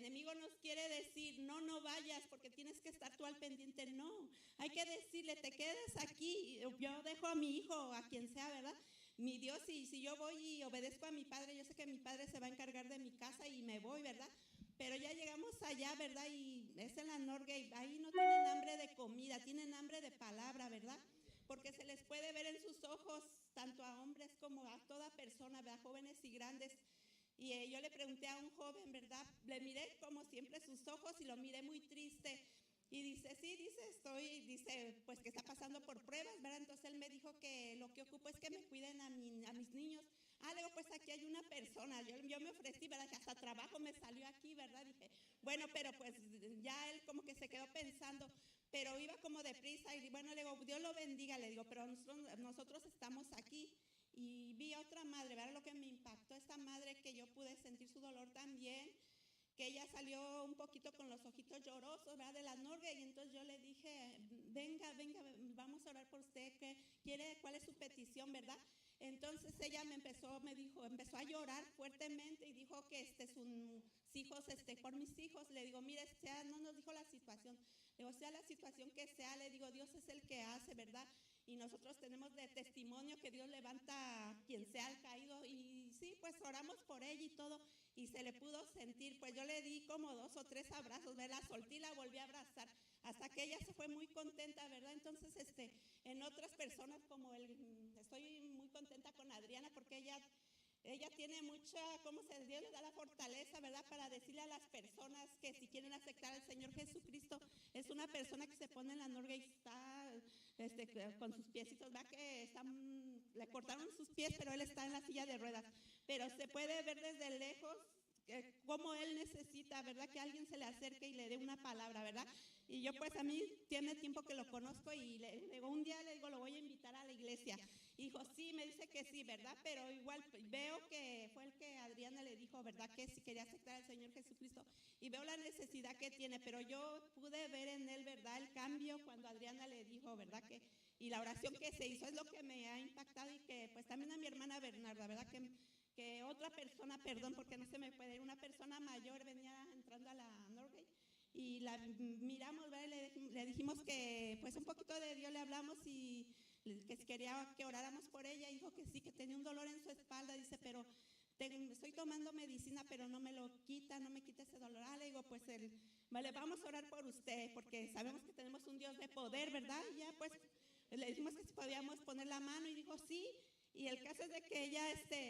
enemigo nos quiere decir, no vayas porque tienes que estar tú al pendiente. No, hay que decirle, te quedas aquí. Yo dejo a mi hijo, a quien sea, ¿verdad? Mi Dios, y si yo voy y obedezco a mi padre, yo sé que mi padre se va a encargar de mi casa y me voy, ¿verdad? Pero ya llegamos allá, ¿verdad? Y es en la Norga y ahí no tienen hambre de comida, tienen hambre de palabra, ¿verdad? Porque se les puede ver en sus ojos, tanto a hombres como a toda persona, ¿verdad? Jóvenes y grandes. Y yo le pregunté a un joven, ¿verdad? Le miré como siempre sus ojos y lo miré muy triste. Y dice, sí, dice, pues que está pasando por pruebas, ¿verdad? Entonces él me dijo que lo que ocupo es que me cuiden a mis niños. Le digo, pues aquí hay una persona. Yo me ofrecí, ¿verdad? Que hasta trabajo me salió aquí, ¿verdad? Dije, bueno, pero pues ya él como que se quedó pensando, pero iba como deprisa. Y bueno, le digo, Dios lo bendiga, le digo, pero nosotros estamos aquí. Y vi a otra madre, ¿verdad? Lo que me impactó, esta madre que yo pude sentir su dolor también, que ella salió un poquito con los ojitos llorosos, ¿verdad? De la Norga, y entonces yo le dije, venga, vamos a orar por usted, ¿qué quiere? ¿Cuál es su petición, verdad? Entonces ella empezó a llorar fuertemente y dijo que sus hijos, por mis hijos, le digo, mire, no nos dijo la situación, le digo, sea la situación que sea, le digo, Dios es el que hace, ¿verdad? Y nosotros tenemos de testimonio que Dios levanta a quien sea al caído. Y sí, pues oramos por ella y todo. Y se le pudo sentir. Pues yo le di como 2 o 3 abrazos. La solté y la volví a abrazar. Hasta que ella se fue muy contenta, ¿verdad? Entonces, en otras personas como estoy muy contenta con Adriana porque ella tiene mucha, Dios le da la fortaleza, ¿verdad? Para decirle a las personas que si quieren aceptar al Señor Jesucristo, es una persona que se pone en la Norga y está con sus piecitos, ¿verdad? Que le cortaron sus pies, pero él está en la silla de ruedas. Pero se puede ver desde lejos cómo él necesita, ¿verdad? Que alguien se le acerque y le dé una palabra, ¿verdad? Y yo pues a mí tiene tiempo que lo conozco y le digo, un día le digo, lo voy a invitar a la iglesia. Y dijo, sí, me dice que sí, ¿verdad? Pero igual veo que fue el que Adriana le dijo, ¿verdad? Que si quería aceptar al Señor Jesucristo. Y veo la necesidad que tiene, pero yo pude ver en él, ¿verdad? El cambio cuando Adriana le dijo, ¿verdad? Y la oración que se hizo es lo que me ha impactado y que pues también a mi hermana Bernarda, ¿verdad? Que otra persona, perdón, porque no se me puede ir, una persona mayor venía entrando a la Norway y la miramos, ¿verdad? Le dijimos que pues un poquito de Dios le hablamos y que quería que oráramos por ella. Dijo que sí, que tenía un dolor en su espalda, dice, pero estoy tomando medicina, pero no me lo quita, no me quita ese dolor. Le digo, pues vale, vamos a orar por usted, porque sabemos que tenemos un Dios de poder, ¿verdad? Y ya pues le dijimos que si podíamos poner la mano y dijo sí. Y el caso es de que ella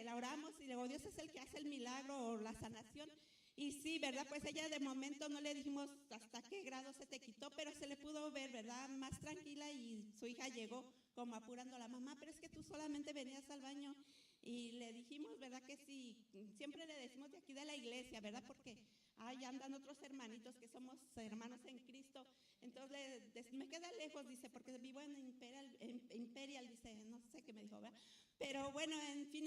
la oramos y luego Dios es el que hace el milagro o la sanación. Y sí, ¿verdad? Pues ella de momento no le dijimos hasta qué grado se te quitó, pero se le pudo ver, ¿verdad? Más tranquila y su hija llegó como apurando a la mamá, pero es que tú solamente venías al baño. Y le dijimos, ¿verdad? Que sí, siempre le decimos de aquí de la iglesia, ¿verdad? Porque ya andan otros hermanitos que somos hermanos en Cristo. Entonces me queda lejos, dice, porque vivo en Imperial, dice, no sé qué me dijo, ¿verdad? Pero bueno, en fin,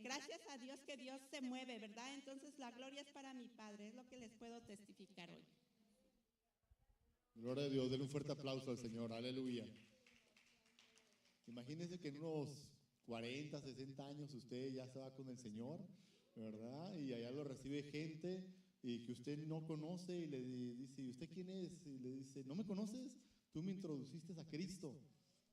gracias a Dios que Dios se mueve, ¿verdad? Entonces la gloria es para mi Padre, es lo que les puedo testificar hoy. Gloria a Dios, denle un fuerte aplauso al Señor, aleluya. Imagínense que en unos 40, 60 años usted ya se va con el Señor, ¿verdad? Y allá lo recibe gente y que usted no conoce y le dice, ¿y usted quién es? Y le dice, ¿no me conoces? Tú me introduciste a Cristo.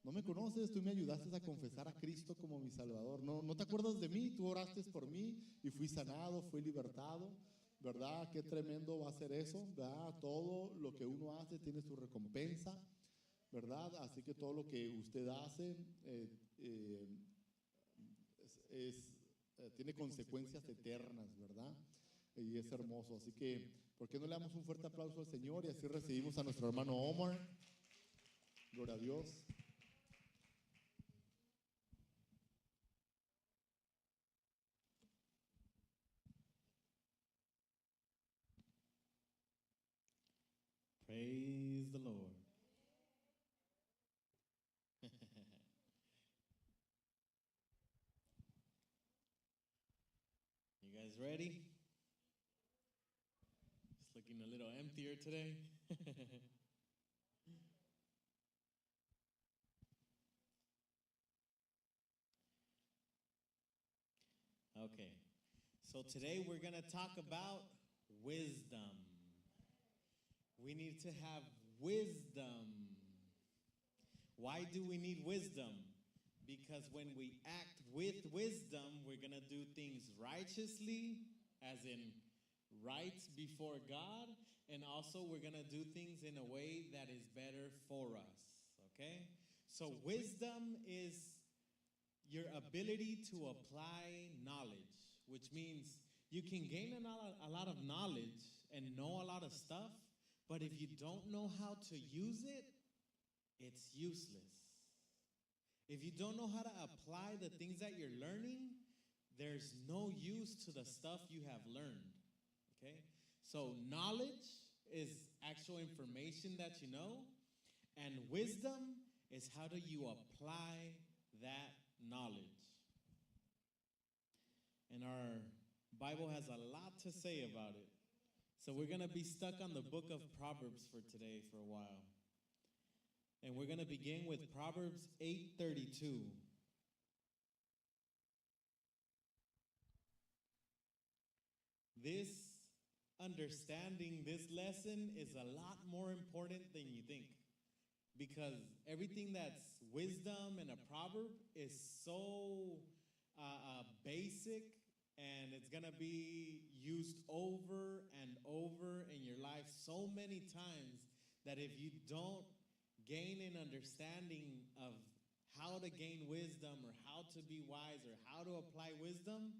¿No me conoces? Tú me ayudaste a confesar a Cristo como mi Salvador. ¿No te acuerdas de mí? Tú oraste por mí y fui sanado, fui libertado, ¿verdad? Qué tremendo va a ser eso, ¿verdad? Todo lo que uno hace tiene su recompensa, ¿verdad? Así que todo lo que usted hace tiene consecuencias eternas, ¿verdad? Y es hermoso. Así que, ¿por qué no le damos un fuerte aplauso al Señor y así recibimos a nuestro hermano Omar? Gloria a Dios. Praise the Lord. You guys ready? It's looking a little emptier today. Okay, so today we're going to talk about wisdom. we need to have wisdom. Why do we need wisdom? Because when we act with wisdom, we're going to do things righteously, as in right before God, and also we're going to do things in a way that is better for us, okay? So wisdom is your ability to apply knowledge, which means you can gain a lot of knowledge and know a lot of stuff, but if you don't know how to use it, it's useless. If you don't know how to apply the things that you're learning, there's no use to the stuff you have learned, okay? So knowledge is actual information that you know, and wisdom is how do you apply that knowledge. And our Bible has a lot to say about it. So we're going to be stuck on the book of Proverbs for today for a while. And we're going to begin with Proverbs 8:32. This understanding, this lesson is a lot more important than you think. Because everything that's wisdom and a proverb is so basic, and it's going to be used over and over in your life so many times that if you don't gain an understanding of how to gain wisdom or how to be wise or how to apply wisdom,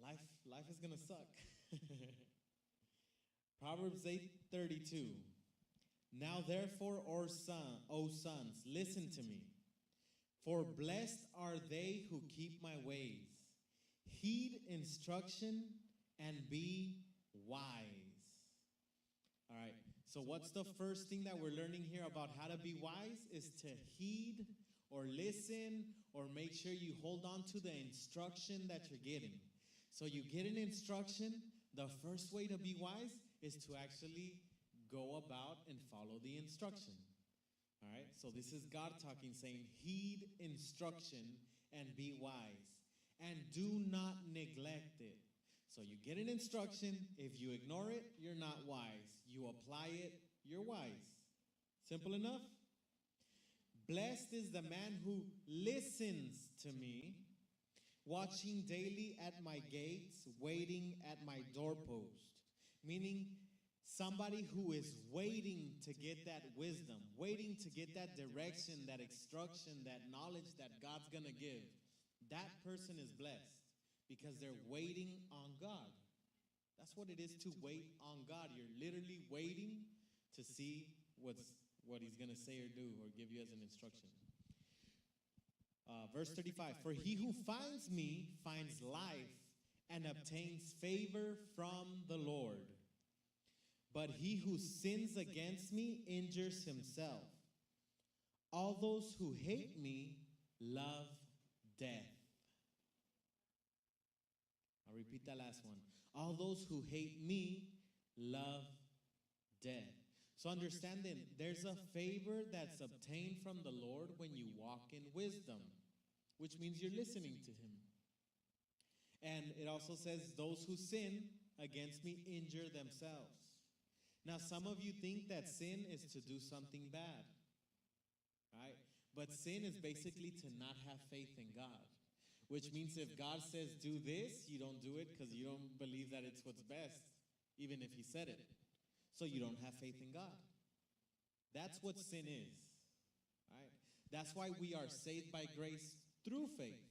life is going to suck. Proverbs 8:32. Now therefore, O sons, listen to me. For blessed are they who keep my ways. Heed instruction and be wise. All right, so what's the first thing that we're learning here about how to be wise? Is to heed or listen or make sure you hold on to the instruction that you're getting. So you get an instruction, the first way to be wise is to actually go about and follow the instruction. All right, so this is God talking, saying, heed instruction and be wise, and do not neglect it. So you get an instruction, if you ignore it, you're not wise. You apply it, you're wise. Simple enough? Blessed is the man who listens to me, watching daily at my gates, waiting at my doorpost. Meaning, somebody who is waiting to get that wisdom, waiting to get that direction, that instruction, that knowledge that God's going to give. That person is blessed because they're waiting on God. That's what it is to wait on God. You're literally waiting to see what he's going to say or do or give you as an instruction. Verse 35, for he who finds me finds life and obtains favor from the Lord. But he who sins against me injures himself. All those who hate me love death. I'll repeat that last one. All those who hate me love death. So understand then, there's a favor that's obtained from the Lord when you walk in wisdom, which means you're listening to him. And it also says, those who sin against me injure themselves. Now, some of you think that sin is to do something bad, right? But sin is basically to not have faith in God, which means if God says do this, you don't do it because you don't believe that it's what's best, even if he said it. So you don't have faith in God. That's what sin is, right? That's why we are saved by grace through faith,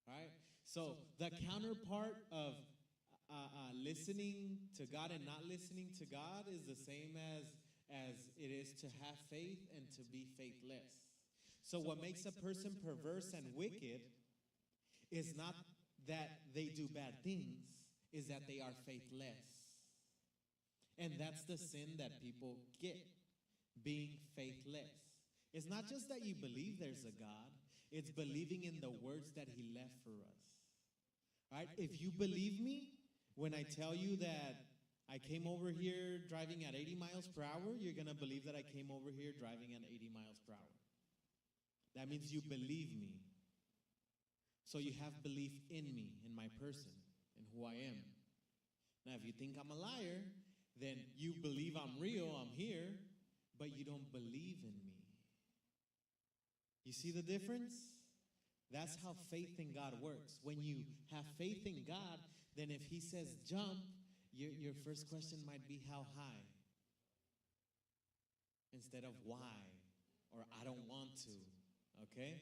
right? So the counterpart of listening to God and not listening to God is the same as it is to have faith and to be faithless. So what makes a person perverse and wicked is not that they do bad things, is that they are faithless. And that's the sin that people get, being faithless. It's not just that you believe there's a God, it's believing in the words that he left for us. All right? If you believe me, when I tell you that I came over here driving at 80 miles per hour, you're going to believe that I came over here driving at 80 miles per hour. That means you believe me. So you have belief in me, in my person, in who I am. Now, if you think I'm a liar, then you believe I'm real, I'm here, but you don't believe in me. You see the difference? That's how faith in God works. When you have faith in God, then if he says jump, your first question might be how high? Instead of why or I don't want to, okay?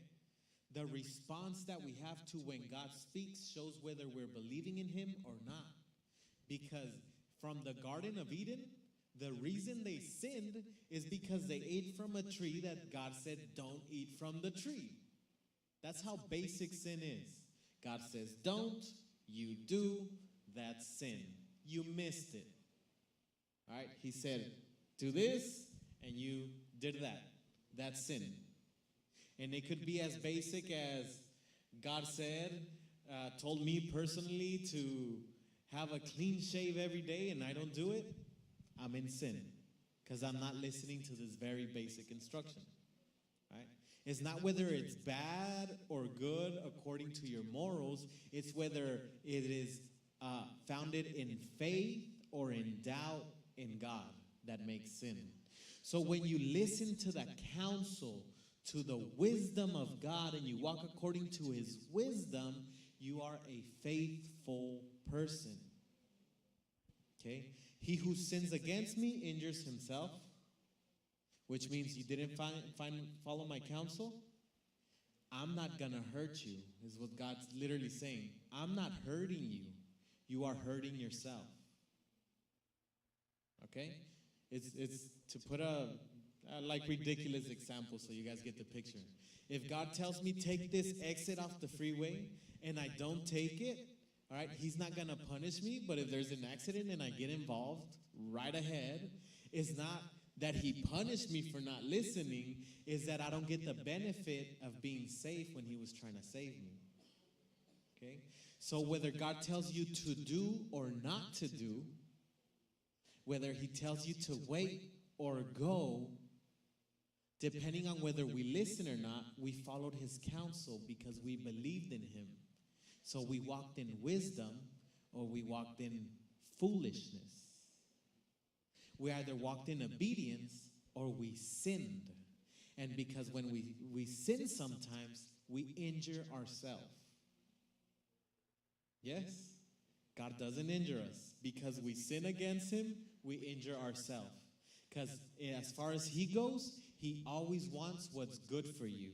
The response that we have to when God speaks shows whether we're believing in him or not. Because from the Garden of Eden, the reason they sinned is because they ate from a tree that God said, don't eat from the tree. That's how basic sin is. God says, don't, you do, that's sin. You missed it. All right, he said, do this, and you did that. That's sin. And it could be as basic as God said, told me personally to have a clean shave every day and I don't do it. I'm in sin because I'm not listening to this very basic instruction. Right? It's not whether it's bad or good according to your morals. It's whether it is founded in faith or in doubt in God that makes sin. So when you listen to the counsel, to the wisdom of God, and you walk according to his wisdom, you are a faithful person. Okay? He who sins against me injures himself, which means you didn't follow my counsel. I'm not going to hurt you, is what God's literally saying. I'm not hurting you. You are hurting yourself. Okay? It's to put a like ridiculous example so you guys get the picture. If God tells me take this exit off the freeway and I don't take it, all right, he's not going to punish me, but if there's an accident and I get involved right ahead, it's not that he punished me for not listening, is that I don't get the benefit of being safe when he was trying to save me. Okay? So whether God tells you to do or not to do, whether he tells you to wait or go, depending on whether we listen or not, we followed his counsel because we believed in him. So we walked in wisdom or we walked in foolishness. We either walked in obedience or we sinned. And because when we sin sometimes, we injure ourselves. Yes? God doesn't injure us. Because we sin against him, we injure ourselves. Because as far as he goes, he always wants what's good for you.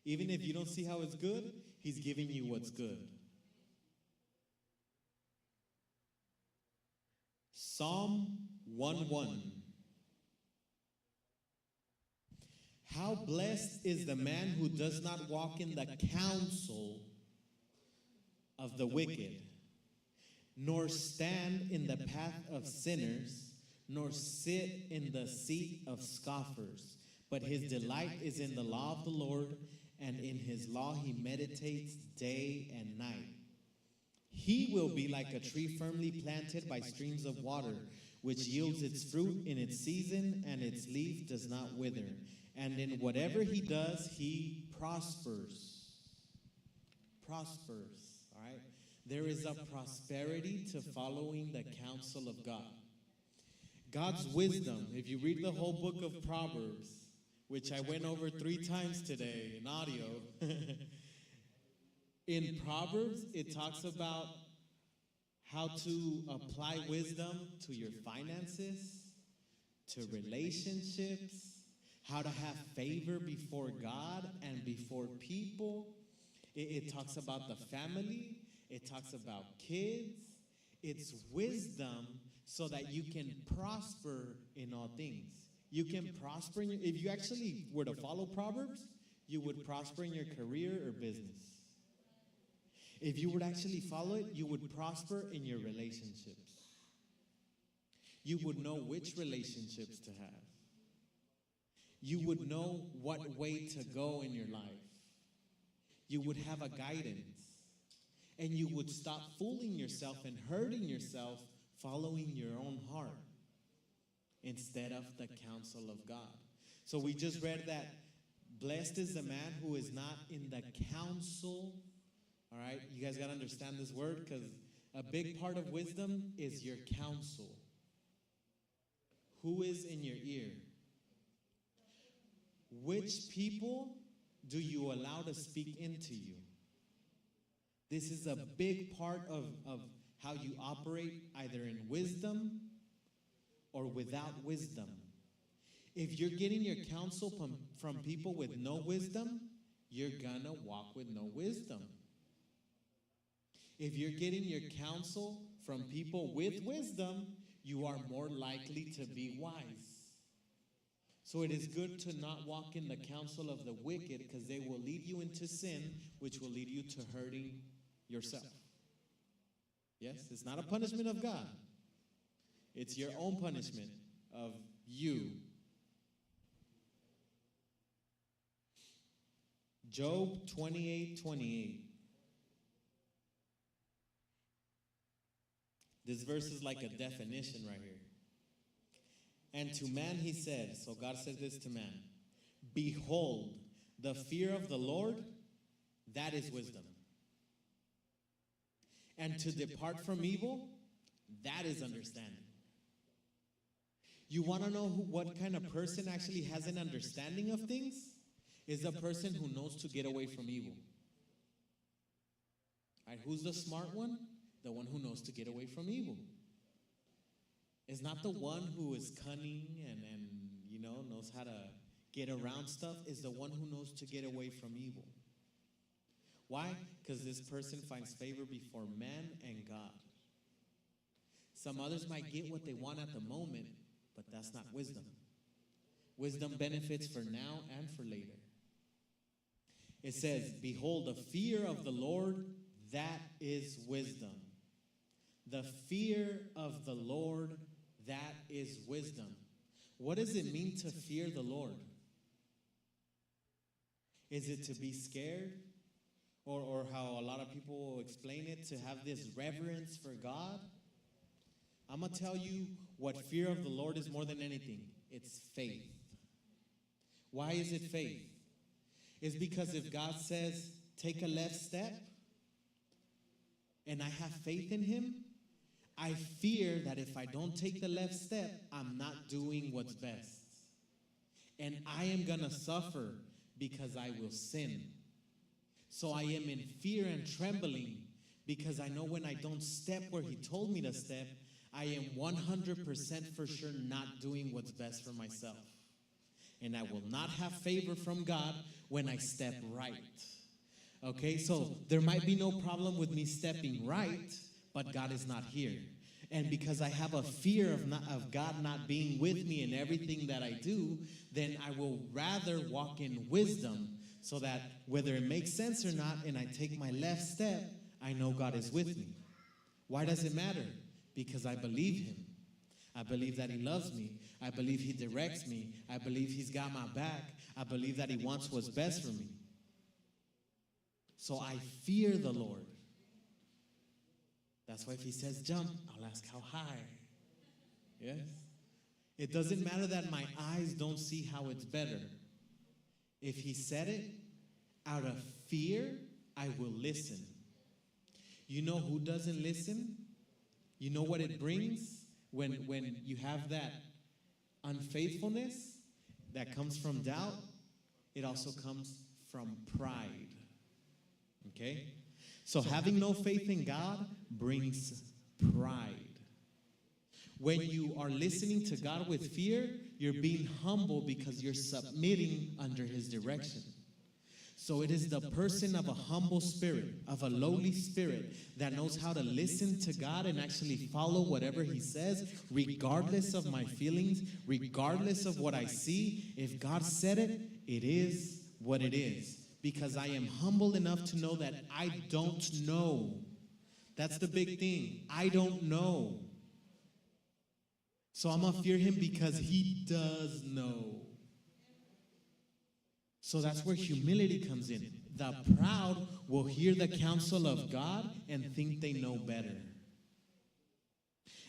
Even if you don't see how it's good, he's giving you what's good. Psalm 1:1. How blessed is the man who does not walk in the counsel of the wicked, nor stand in the path of sinners, nor sit in the seat of scoffers. But his delight is in the law of the Lord, and in his law he meditates day and night. He will be like a tree firmly planted by streams of water, which yields its fruit in its season, and its leaf does not wither. And in whatever he does, he prospers. Prospers, all right? There is a prosperity to following the counsel of God. God's wisdom, if you read the whole book of Proverbs, which I went over 3 times today in audio, in Proverbs, it talks about how to apply wisdom to your finances, to relationships, how to have favor before God and before people. It talks about the family. It talks about kids. It's wisdom so that you can prosper in all things. You can prosper if you actually were to follow Proverbs, you would prosper in your career or business. If you would actually follow it, you would prosper in your relationships. You would know which relationships to have. You would know what way to go in your life. You would have a guidance. And you would stop fooling yourself and hurting yourself following your own heart instead of the counsel of God. So we just read that blessed is the man who is not in the counsel. All right, you guys got to understand this word because a big part of wisdom is your counsel. who is in your ear? Which people do you allow to speak into you? This is a big part of how you operate, either in wisdom or without wisdom. If you're getting your counsel from people with no wisdom, you're gonna walk with no wisdom. If you're getting your counsel from people with wisdom, you are more likely to be wise. So it is good to not walk in the counsel of the wicked, because they will lead you into sin, which will lead you to hurting yourself. Yes, it's not a punishment of God. It's your own punishment of you. Job 28:28. This verse is like a definition right here. And to man he said, so God said this to man, behold, the fear of the Lord, that is wisdom. And to depart from evil, that is understanding. You want to know what kind of person actually has an understanding of things? Is a person who knows to get away from evil. All right, who's the smart one? The one who knows to get away from evil. It's not the one who is cunning and knows how to get around stuff. It's the one who knows to get away from evil. Why? Because this person finds favor before man and God. Some others might get what they want at the moment, but that's not wisdom. Wisdom benefits for now and for later. It says, behold, the fear of the Lord, that is wisdom. The fear of the Lord, that is wisdom. What does it mean to fear the Lord? Is it to be scared? Or how a lot of people explain it, to have this reverence for God? I'm going to tell you what fear of the Lord is more than anything. It's faith. Why is it faith? It's because if God says, take a left step, and I have faith in him, I fear that if I don't take the left step, I'm not doing what's best. And I am going to suffer because I will sin. So I am in fear and trembling because I know when I don't step where he told me to step, I am 100% for sure not doing what's best for myself. And I will not have favor from God when I step right. Okay, so there might be no problem with me stepping right, but God is not here. And because I have a fear of God not being with me in everything that I do, then I will rather walk in wisdom so that whether it makes sense or not and I take my left step, I know God is with me. Why does it matter? Because I believe him. I believe that he loves me. I believe he directs me. I believe he's got my back. I believe that he wants what's best for me. So I fear the Lord. That's why if he says jump, I'll ask how high. Yes? It doesn't matter that my eyes don't see how it's better. If he said it, out of fear, I will listen. You know who doesn't listen? You know what it brings when you have that unfaithfulness that comes from doubt? It also comes from pride. Okay? So having no faith in God brings pride. When you are listening to God with fear, you're being humble because you're submitting under his direction. So it is the person of a humble spirit, of a lowly spirit, that knows how to listen to God and actually follow whatever he says, regardless of my feelings, regardless of what I see. If God said it, it is what it is. Because I am humble enough to know that I don't know. That's the big thing. I don't know. So I'm going to fear him because he does know. So that's where humility comes in. The proud will hear the counsel of God and think they know better.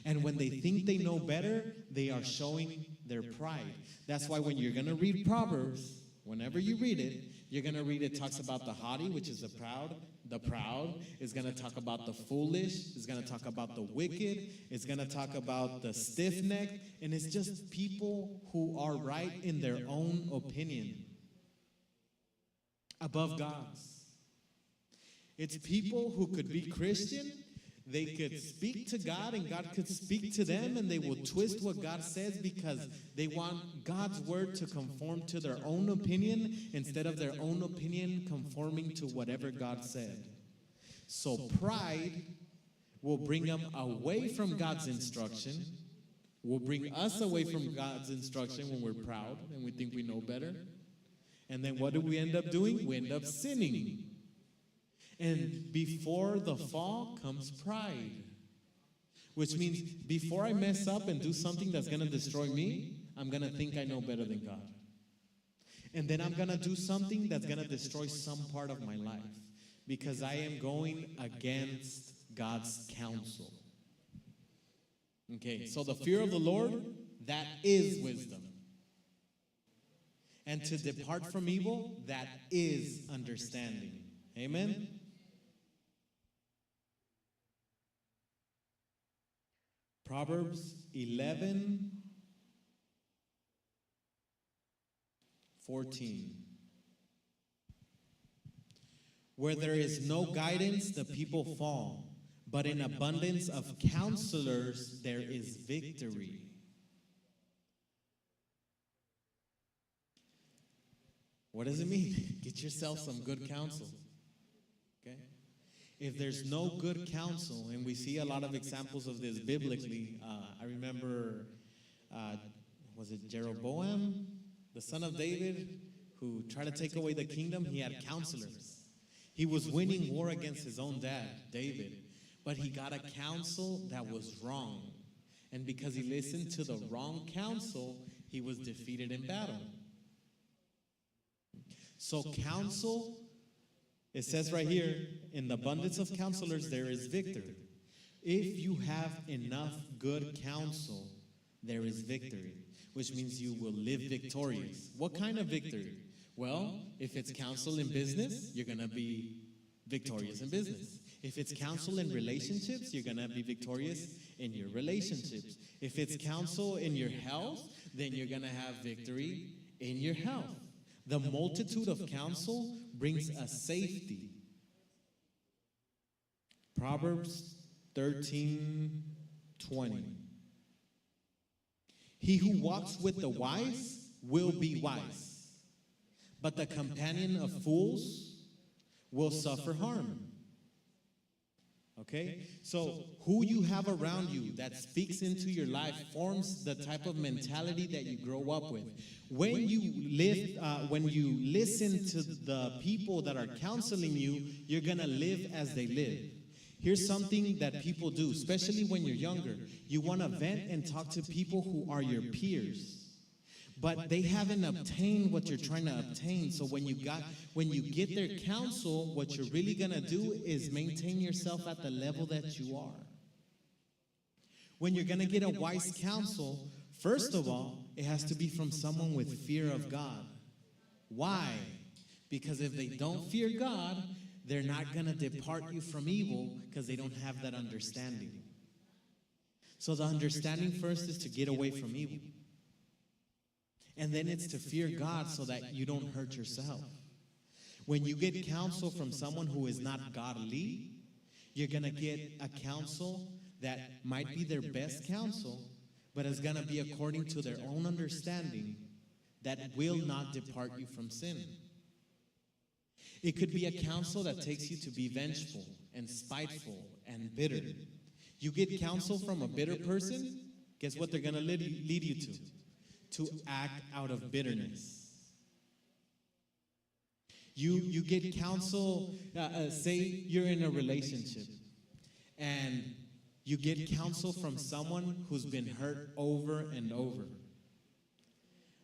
And when they think they know better, they are showing their pride. That's why when you're going to read Proverbs, whenever you read it, you're going to read it talks about the haughty, which is the proud, the proud. It's going to talk about the foolish. It's going to talk about the wicked. It's going to talk about the stiff-necked. And it's just people who are right in their own opinion above God's. It's people who could be Christian. They could speak to God and God could speak to them, and they will twist what God says because they want God's word to conform to their own opinion instead of their own opinion conforming to whatever God said. So pride will bring them away from God's instruction, will bring us away from God's instruction when we're proud and we think we know better. And then what do we end up doing? We end up sinning. And before the fall comes pride, which means before I mess up and do something that's going to destroy me, I'm going to think I know better than God. And then I'm going to do something that's going to destroy some part of my life because I am going against God's counsel. Okay, so the fear of the Lord, that is wisdom. And to depart from evil, that is understanding. Amen? Proverbs 11:14. Where there is no guidance, the people fall, but in abundance of counselors, there is victory. What does it mean? Get yourself some good counsel. Okay? If there's no good counsel, and we see a lot of examples of this biblically, I remember, was it Jeroboam, the son of David, who tried to take away the kingdom? He had counselors. He was winning war against his own dad, David, but he got a counsel that was wrong. And because he listened to the wrong counsel, he was defeated in battle. So counsel, it says right here, in the abundance of counselors, there is victory. If you have enough good counsel, there is victory, which means you will live victorious. What kind of victory? Well, if it's counsel in business, you're going to be victorious in business. If it's counsel in relationships, you're going to be victorious in your relationships. If it's counsel in your health, then you're going to have victory in your health. The multitude of counsel brings us safety. Proverbs 13:20. He who walks with the wise will be wise, but the companion of fools will suffer harm. Okay? So who you have around you that speaks into your life forms the type of mentality that you grow up with. When you listen to the people that are counseling you, you're going to live as they live. Here's something that people do, especially when you're younger. You want to vent and talk to people who are your peers. But they haven't obtained what you're trying to obtain. So when you get their counsel, what you're really going to do is maintain yourself at the level that you are. When you're going to get a wise counsel, first of all, it has to be from someone with fear of God. Why? Because if they don't fear God, they're not going to depart you from evil because they don't have that understanding. So the understanding first is to get away from evil. And then it's to fear God so that you don't hurt yourself. When you get counsel from someone who is not godly, you're going to get a counsel that might be their best counsel, but is going to be according to their own understanding that will not depart you from sin. It could be a counsel that takes you to be vengeful and spiteful and bitter. You get counsel from a bitter person, guess what they're going to lead you to? To act out of bitterness. You get counsel, say you're in a relationship, and you get counsel from someone who's been hurt over and over.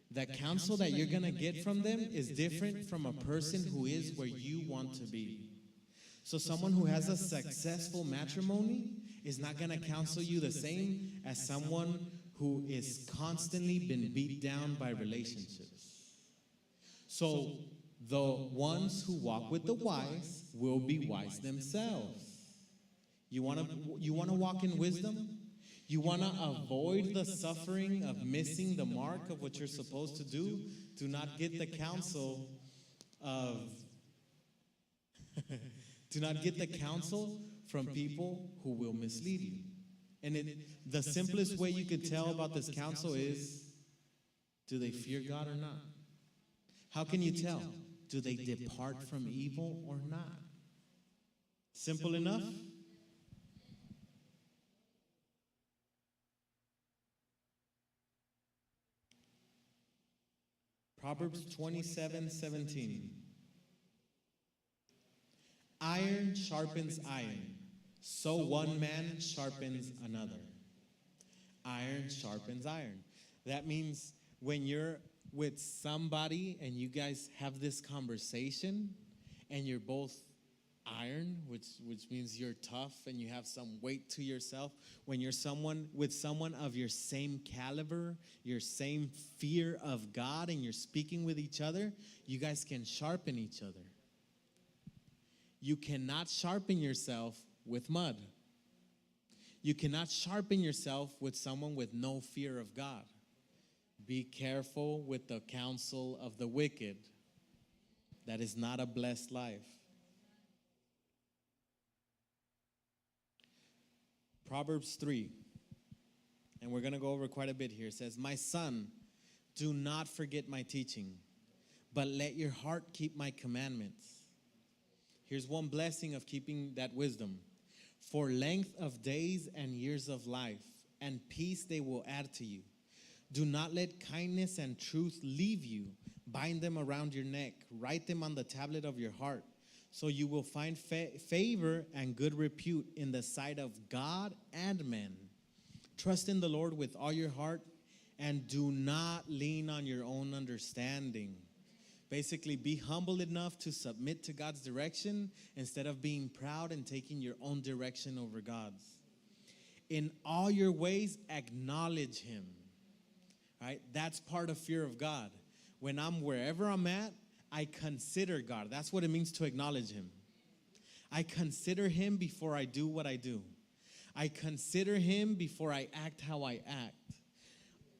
The counsel that you're going to get from them is different from a person who is where you want to be. So someone who has a successful matrimony is not going to counsel you the same as someone who is constantly been beat down by relationships. So The ones who walk with the wise will be wise themselves. You want to walk in wisdom? You want to avoid the suffering of missing the mark of what you're supposed to do? Do not get the counsel of do not get the counsel from people who will mislead you. And the simplest way you could tell about this counsel is, do they fear God or not? How can you tell? Do they depart from evil or not? Simple enough? Proverbs 27:17. Iron sharpens iron, so one man sharpens another. Iron sharpens iron. That means when you're with somebody and you guys have this conversation and you're both iron, which means you're tough and you have some weight to yourself. When you're with someone of your same caliber, your same fear of God, and you're speaking with each other, you guys can sharpen each other. You cannot sharpen yourself with mud. You cannot sharpen yourself with someone with no fear of God. Be careful with the counsel of the wicked. That is not a blessed life. Proverbs 3, and we're going to go over quite a bit here. It says, my son, do not forget my teaching, but let your heart keep my commandments. Here's one blessing of keeping that wisdom. For length of days and years of life, and peace they will add to you. Do not let kindness and truth leave you. Bind them around your neck. Write them on the tablet of your heart. So you will find favor and good repute in the sight of God and men. Trust in the Lord with all your heart and do not lean on your own understanding. Basically, be humble enough to submit to God's direction instead of being proud and taking your own direction over God's. In all your ways, acknowledge Him. Right? That's part of fear of God. When I'm wherever I'm at, I consider God. That's what it means to acknowledge Him. I consider Him before I do what I do. I consider Him before I act how I act.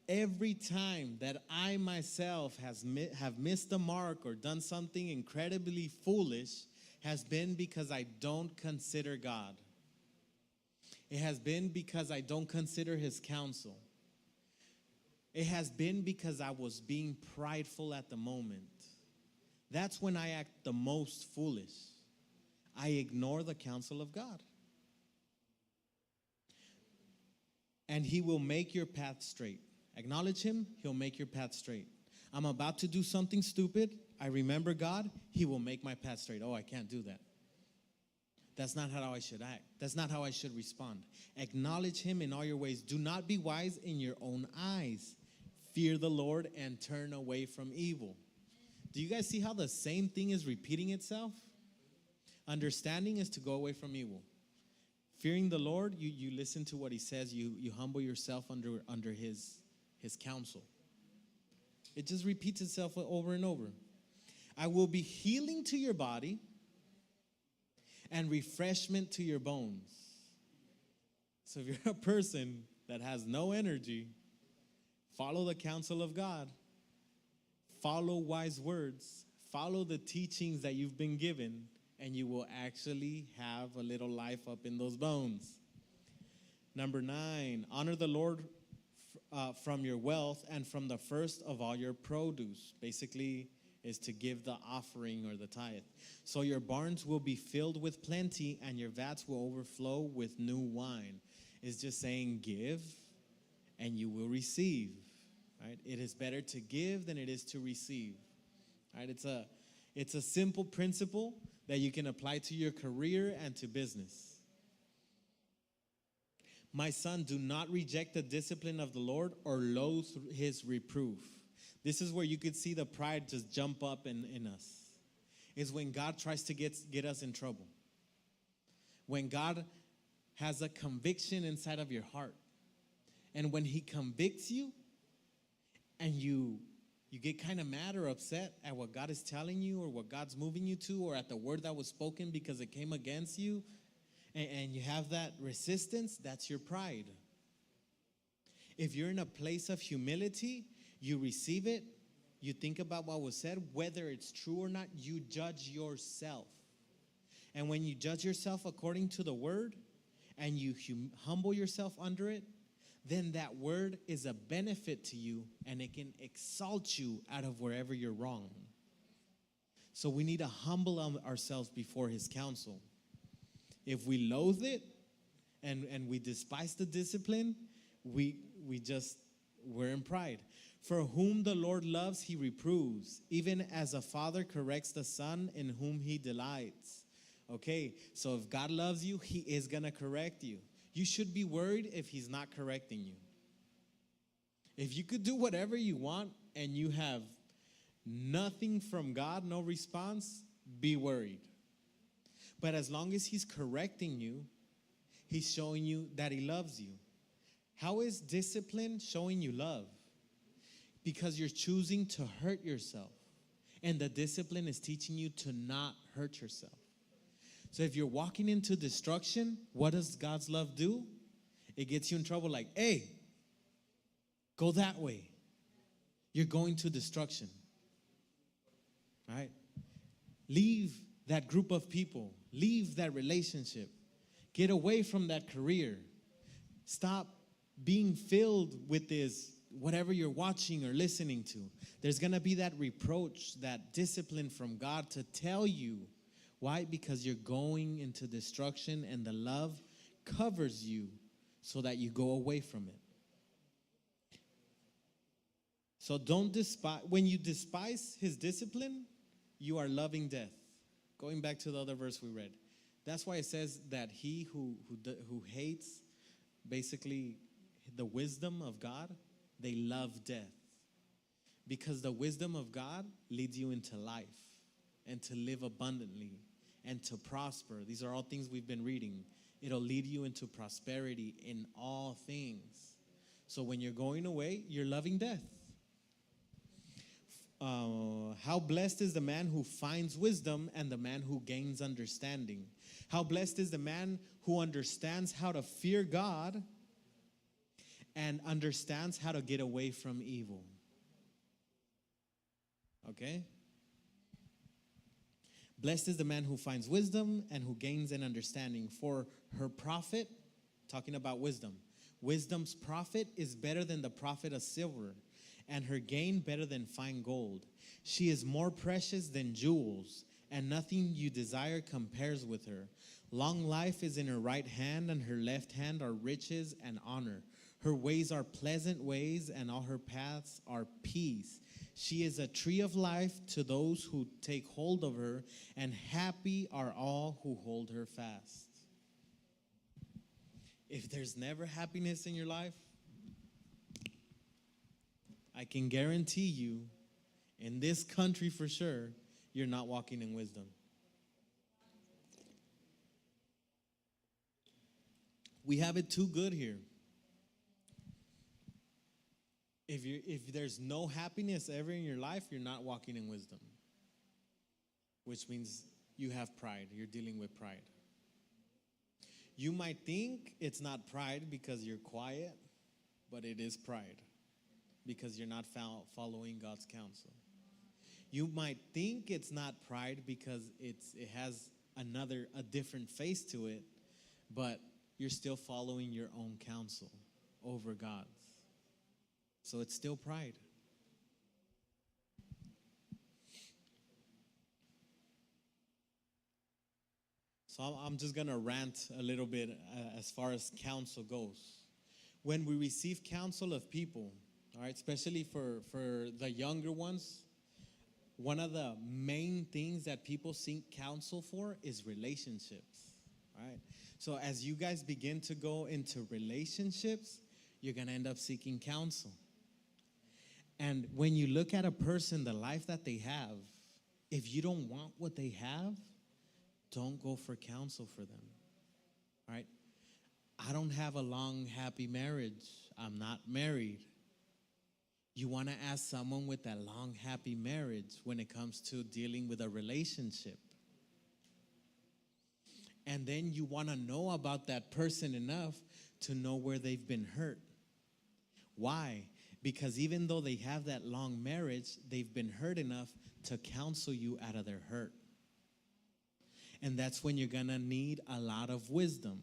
Every time that I myself have missed the mark or done something incredibly foolish has been because I don't consider God. It has been because I don't consider His counsel. It has been because I was being prideful at the moment. That's when I act the most foolish. I ignore the counsel of God. And He will make your path straight. Acknowledge Him, He'll make your path straight. I'm about to do something stupid. I remember God, He will make my path straight. Oh, I can't do that. That's not how I should act. That's not how I should respond. Acknowledge Him in all your ways. Do not be wise in your own eyes. Fear the Lord and turn away from evil. Do you guys see how the same thing is repeating itself? Understanding is to go away from evil. Fearing the Lord, you listen to what He says. You humble yourself under His counsel. It just repeats itself over and over. I will be healing to your body and refreshment to your bones. So if you're a person that has no energy, follow the counsel of God. Follow wise words. Follow the teachings that you've been given, and you will actually have a little life up in those bones. Number 9, honor the Lord from your wealth and from the first of all your produce. Basically, is to give the offering or the tithe. So your barns will be filled with plenty, and your vats will overflow with new wine. It's just saying give, and you will receive. Right? It is better to give than it is to receive. Right? It's a simple principle that you can apply to your career and to business. My son, do not reject the discipline of the Lord or loathe His reproof. This is where you could see the pride just jump up in us. It's when God tries to get us in trouble. When God has a conviction inside of your heart. And when He convicts you and you You get kind of mad or upset at what God is telling you or what God's moving you to or at the word that was spoken because it came against you, and you have that resistance, that's your pride. If you're in a place of humility, you receive it, you think about what was said, whether it's true or not, you judge yourself. And when you judge yourself according to the word and you humble yourself under it, then that word is a benefit to you and it can exalt you out of wherever you're wrong. So we need to humble ourselves before his counsel. If we loathe it and we despise the discipline, we're in pride. For whom the Lord loves, he reproves, even as a father corrects the son in whom he delights. Okay, so if God loves you, he is going to correct you. You should be worried if he's not correcting you. If you could do whatever you want and you have nothing from God, no response, be worried. But as long as he's correcting you, he's showing you that he loves you. How is discipline showing you love? Because you're choosing to hurt yourself. And the discipline is teaching you to not hurt yourself. So if you're walking into destruction, what does God's love do? It gets you in trouble like, hey, go that way. You're going to destruction. All right? Leave that group of people. Leave that relationship. Get away from that career. Stop being filled with this, whatever you're watching or listening to. There's going to be that reproach, that discipline from God to tell you. Why? Because you're going into destruction and the love covers you so that you go away from it. So don't despise. When you despise his discipline, you are loving death. Going back to the other verse we read. That's why it says that he who hates basically the wisdom of God, they love death. Because the wisdom of God leads you into life and to live abundantly and to prosper. These are all things we've been reading. It'll lead you into prosperity in all things. So when you're going away, you're loving death. How blessed is the man who finds wisdom and the man who gains understanding. How blessed is the man who understands how to fear God and understands how to get away from evil. Okay? Blessed is the man who finds wisdom and who gains an understanding. For her profit, talking about wisdom, wisdom's profit is better than the profit of silver, and her gain better than fine gold. She is more precious than jewels, and nothing you desire compares with her. Long life is in her right hand, and her left hand are riches and honor. Her ways are pleasant ways, and all her paths are peace. She is a tree of life to those who take hold of her, and happy are all who hold her fast. If there's never happiness in your life, I can guarantee you, in this country for sure, you're not walking in wisdom. We have it too good here. If there's no happiness ever in your life, you're not walking in wisdom. Which means you have pride. You're dealing with pride. You might think it's not pride because you're quiet, but it is pride because you're not following God's counsel. You might think it's not pride because it has a different face to it, but you're still following your own counsel over God's. So it's still pride. So I'm just going to rant a little bit as far as counsel goes. When we receive counsel of people, all right, especially for the younger ones, one of the main things that people seek counsel for is relationships, all right? So as you guys begin to go into relationships, you're going to end up seeking counsel. And when you look at a person, the life that they have, if you don't want what they have, don't go for counsel for them, all right? I don't have a long, happy marriage. I'm not married. You want to ask someone with that long, happy marriage when it comes to dealing with a relationship. And then you want to know about that person enough to know where they've been hurt. Why? Because even though they have that long marriage, they've been hurt enough to counsel you out of their hurt. And that's when you're going to need a lot of wisdom.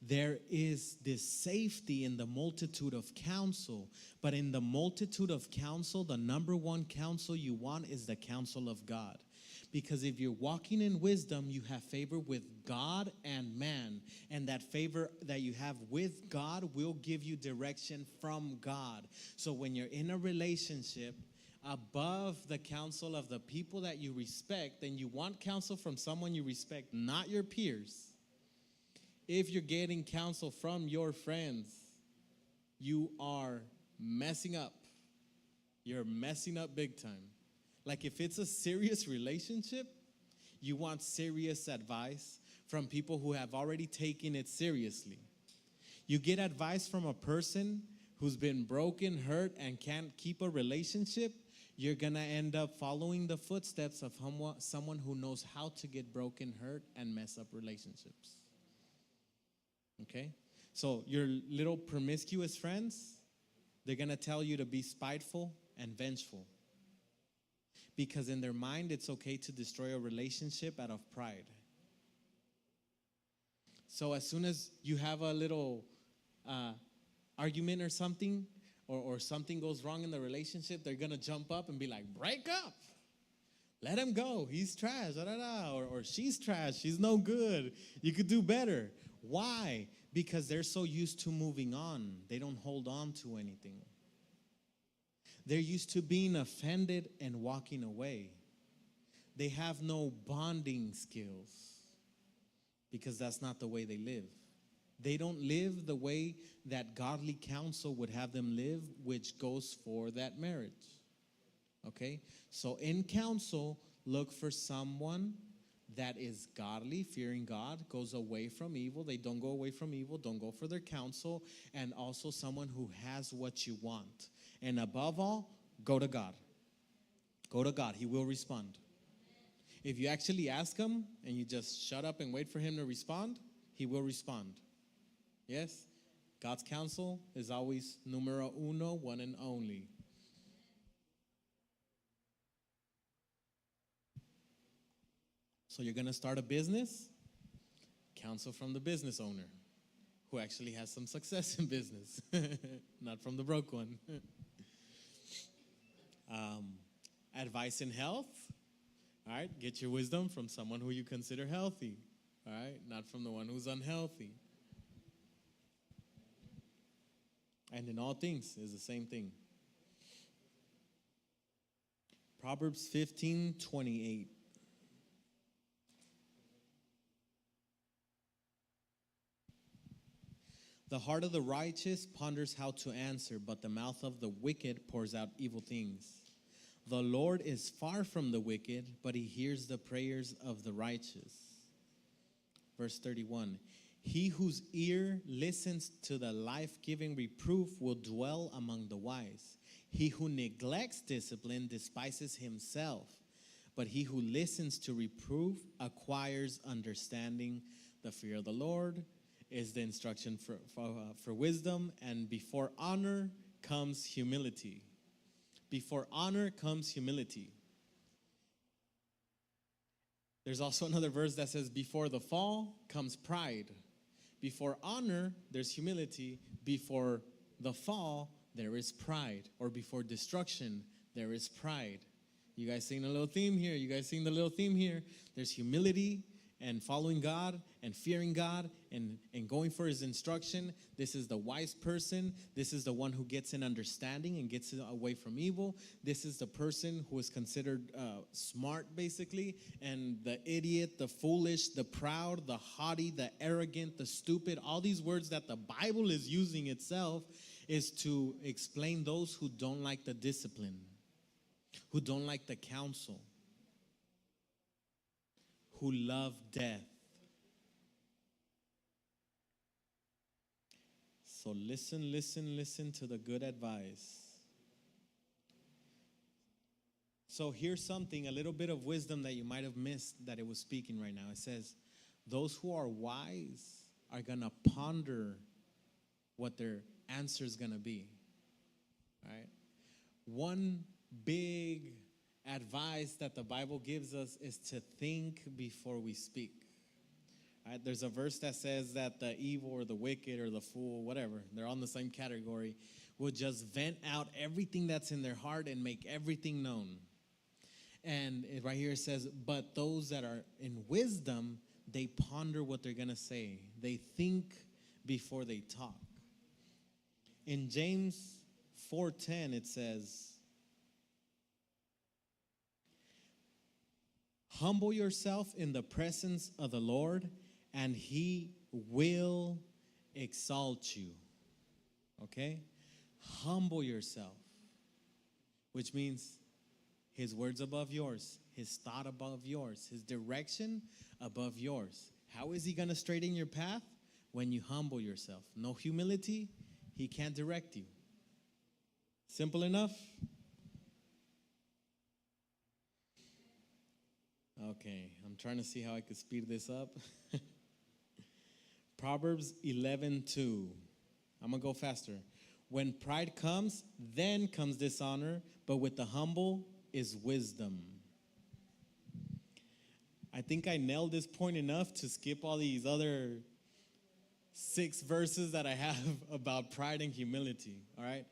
There is this safety in the multitude of counsel, but in the multitude of counsel, the number one counsel you want is the counsel of God. Because if you're walking in wisdom, you have favor with God and man. And that favor that you have with God will give you direction from God. So when you're in a relationship above the counsel of the people that you respect, then you want counsel from someone you respect, not your peers. If you're getting counsel from your friends, you are messing up. You're messing up big time. Like if it's a serious relationship, you want serious advice from people who have already taken it seriously. You get advice from a person who's been broken, hurt, and can't keep a relationship, you're going to end up following the footsteps of someone who knows how to get broken, hurt, and mess up relationships. Okay? So your little promiscuous friends, they're going to tell you to be spiteful and vengeful. Because in their mind, it's okay to destroy a relationship out of pride. So as soon as you have a little argument or something, or something goes wrong in the relationship, they're going to jump up and be like, break up. Let him go. He's trash. Da, da, da. Or she's trash. She's no good. You could do better. Why? Because they're so used to moving on. They don't hold on to anything. They're used to being offended and walking away. They have no bonding skills because that's not the way they live. They don't live the way that godly counsel would have them live, which goes for that marriage. Okay? So in counsel, look for someone that is godly, fearing God, goes away from evil. They don't go away from evil, don't go for their counsel, and also someone who has what you want. And above all, go to God. Go to God. He will respond. If you actually ask him and you just shut up and wait for him to respond, he will respond. Yes? God's counsel is always numero uno, one and only. So you're going to start a business? Counsel from the business owner who actually has some success in business, not from the broke one. Advice in health, all right, get your wisdom from someone who you consider healthy, all right, not from the one who's unhealthy. And in all things is the same thing. Proverbs 15:28. The heart of the righteous ponders how to answer, but the mouth of the wicked pours out evil things. The Lord is far from the wicked, but he hears the prayers of the righteous. Verse 31. He whose ear listens to the life-giving reproof will dwell among the wise. He who neglects discipline despises himself, but he who listens to reproof acquires understanding. The fear of the Lord is the instruction for wisdom, and before honor comes humility. Before honor comes humility. There's also another verse that says, before the fall comes pride. Before honor, there's humility. Before the fall, there is pride. Or before destruction, there is pride. You guys seeing a little theme here? You guys seeing the little theme here? There's humility and following God and fearing God and going for his instruction. This is the wise person. This is the one who gets an understanding and gets away from evil. This is the person who is considered smart, basically. And the idiot, the foolish, the proud, the haughty, the arrogant, the stupid, all these words that the Bible is using itself is to explain those who don't like the discipline, who don't like the counsel, who love death. So listen to the good advice. So here's something, a little bit of wisdom that you might have missed that it was speaking right now. It says, those who are wise are going to ponder what their answer is going to be. All right? One big advice that the Bible gives us is to think before we speak. All right? There's a verse that says that the evil or the wicked or the fool, whatever, they're all in the same category, will just vent out everything that's in their heart and make everything known. And right here it says, but those that are in wisdom, they ponder what they're going to say. They think before they talk. In James 4:10, it says, humble yourself in the presence of the Lord, and he will exalt you. Okay? Humble yourself, which means his words above yours, his thought above yours, his direction above yours. How is he going to straighten your path? When you humble yourself. No humility, he can't direct you. Simple enough? Okay, I'm trying to see how I could speed this up. Proverbs 11:2. I'm going to go faster. When pride comes, then comes dishonor, but with the humble is wisdom. I think I nailed this point enough to skip all these other 6 verses that I have about pride and humility, all right?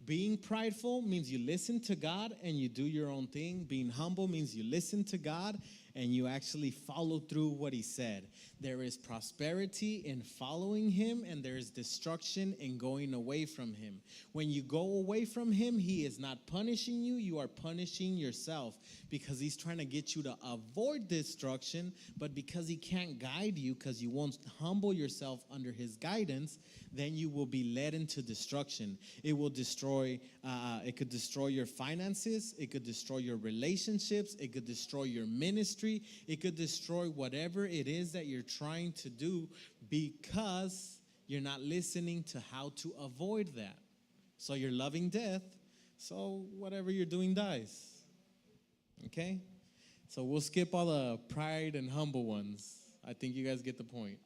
Being prideful means you listen to God and you do your own thing. Being humble means you listen to God and you actually follow through what he said. There is prosperity in following him, and there is destruction in going away from him. When you go away from him, he is not punishing you. You are punishing yourself, because he's trying to get you to avoid destruction, but because he can't guide you, because you won't humble yourself under his guidance, then you will be led into destruction. It will destroy, it could destroy your finances. It could destroy your relationships. It could destroy your ministry. It could destroy whatever it is that you're trying to do, because you're not listening to how to avoid that. So you're loving death, so whatever you're doing dies. Okay? So we'll skip all the pride and humble ones. I think you guys get the point.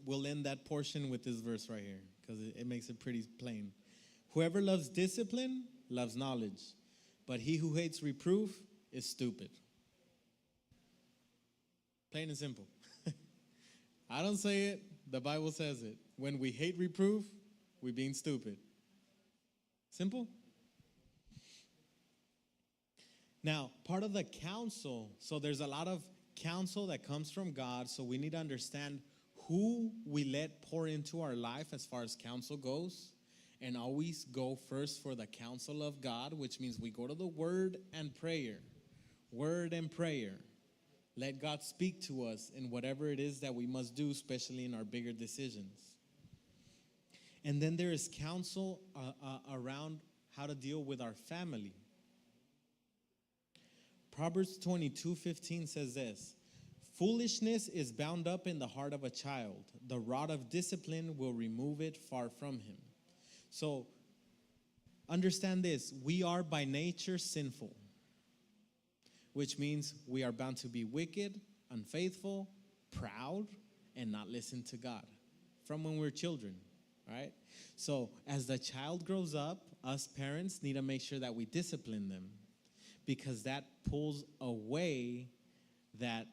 We'll end that portion with this verse right here, because it makes it pretty plain. Whoever loves discipline loves knowledge, but he who hates reproof is stupid. Plain and simple. I don't say it, the Bible says it. When we hate reproof, we're being stupid. Simple? Now, part of the counsel, so there's a lot of counsel that comes from God, so we need to understand who we let pour into our life as far as counsel goes, and always go first for the counsel of God, which means we go to the word and prayer. Word and prayer. Let God speak to us in whatever it is that we must do, especially in our bigger decisions. And then there is counsel around how to deal with our family. Proverbs 22:15 says this: foolishness is bound up in the heart of a child. The rod of discipline will remove it far from him. So understand this: we are by nature sinful, which means we are bound to be wicked, unfaithful, proud, and not listen to God from when we're children, right? So as the child grows up, us parents need to make sure that we discipline them, because that pulls away that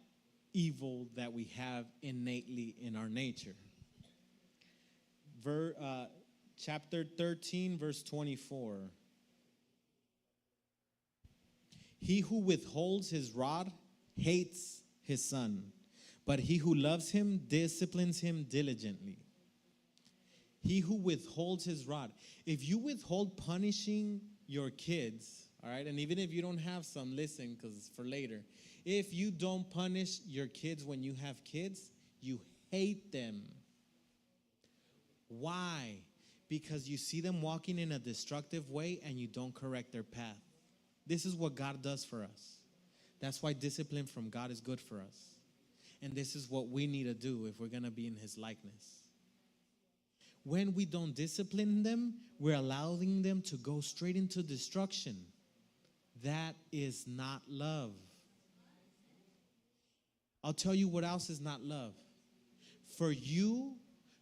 evil that we have innately in our nature. Chapter 13, verse 24. He who withholds his rod hates his son, but he who loves him disciplines him diligently. He who withholds his rod. If you withhold punishing your kids, all right, and even if you don't have some, listen, because it's for later. If you don't punish your kids when you have kids, you hate them. Why? Because you see them walking in a destructive way and you don't correct their path. This is what God does for us. That's why discipline from God is good for us. And this is what we need to do if we're going to be in his likeness. when we don't discipline them, we're allowing them to go straight into destruction. That is not love. I'll tell you what else is not love. For you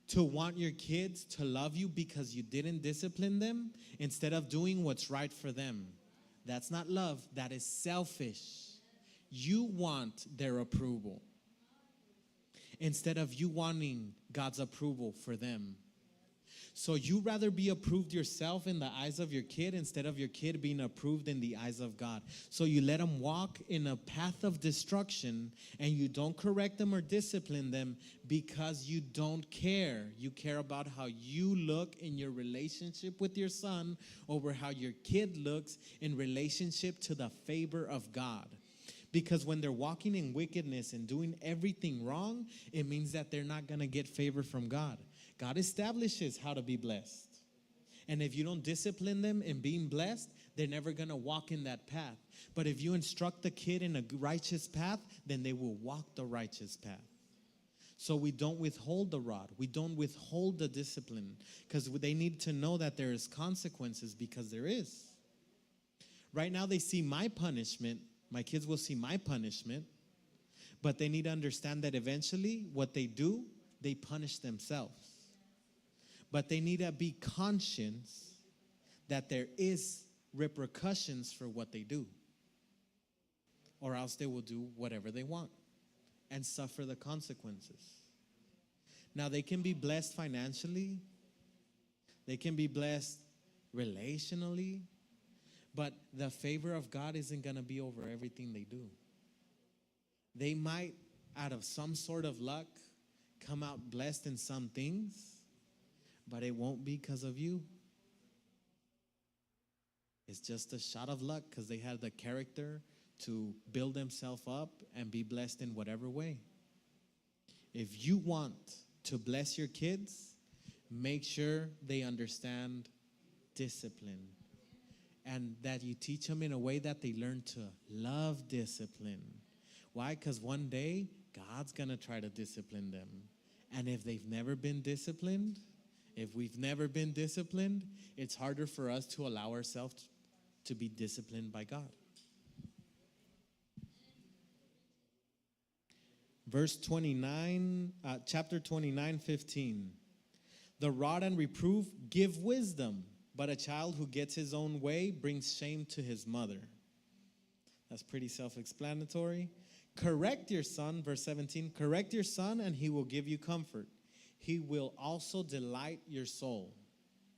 to want your kids to love you because you didn't discipline them instead of doing what's right for them. That's not love. That is selfish. You want their approval instead of you wanting God's approval for them. So you rather be approved yourself in the eyes of your kid instead of your kid being approved in the eyes of God. So you let them walk in a path of destruction and you don't correct them or discipline them because you don't care. You care about how you look in your relationship with your son over how your kid looks in relationship to the favor of God. Because when they're walking in wickedness and doing everything wrong, it means that they're not going to get favor from God. God establishes how to be blessed. And if you don't discipline them in being blessed, they're never going to walk in that path. But if you instruct the kid in a righteous path, then they will walk the righteous path. So we don't withhold the rod. We don't withhold the discipline because they need to know that there is consequences, because there is. Right now they see my punishment. My kids will see my punishment. But they need to understand that eventually what they do, they punish themselves. But they need to be conscious that there is repercussions for what they do. Or else they will do whatever they want and suffer the consequences. Now they can be blessed financially. They can be blessed relationally. But the favor of God isn't going to be over everything they do. They might, out of some sort of luck, come out blessed in some things, but it won't be because of you. It's just a shot of luck because they had the character to build themselves up and be blessed in whatever way. If you want to bless your kids, make sure they understand discipline and that you teach them in a way that they learn to love discipline. Why? Because one day, God's going to try to discipline them. And if they've never been disciplined, if we've never been disciplined, it's harder for us to allow ourselves to be disciplined by God. Verse 29, chapter 29, 15. The rod and reproof give wisdom, but a child who gets his own way brings shame to his mother. That's pretty self-explanatory. Correct your son, verse 17, correct your son and he will give you comfort. He will also delight your soul.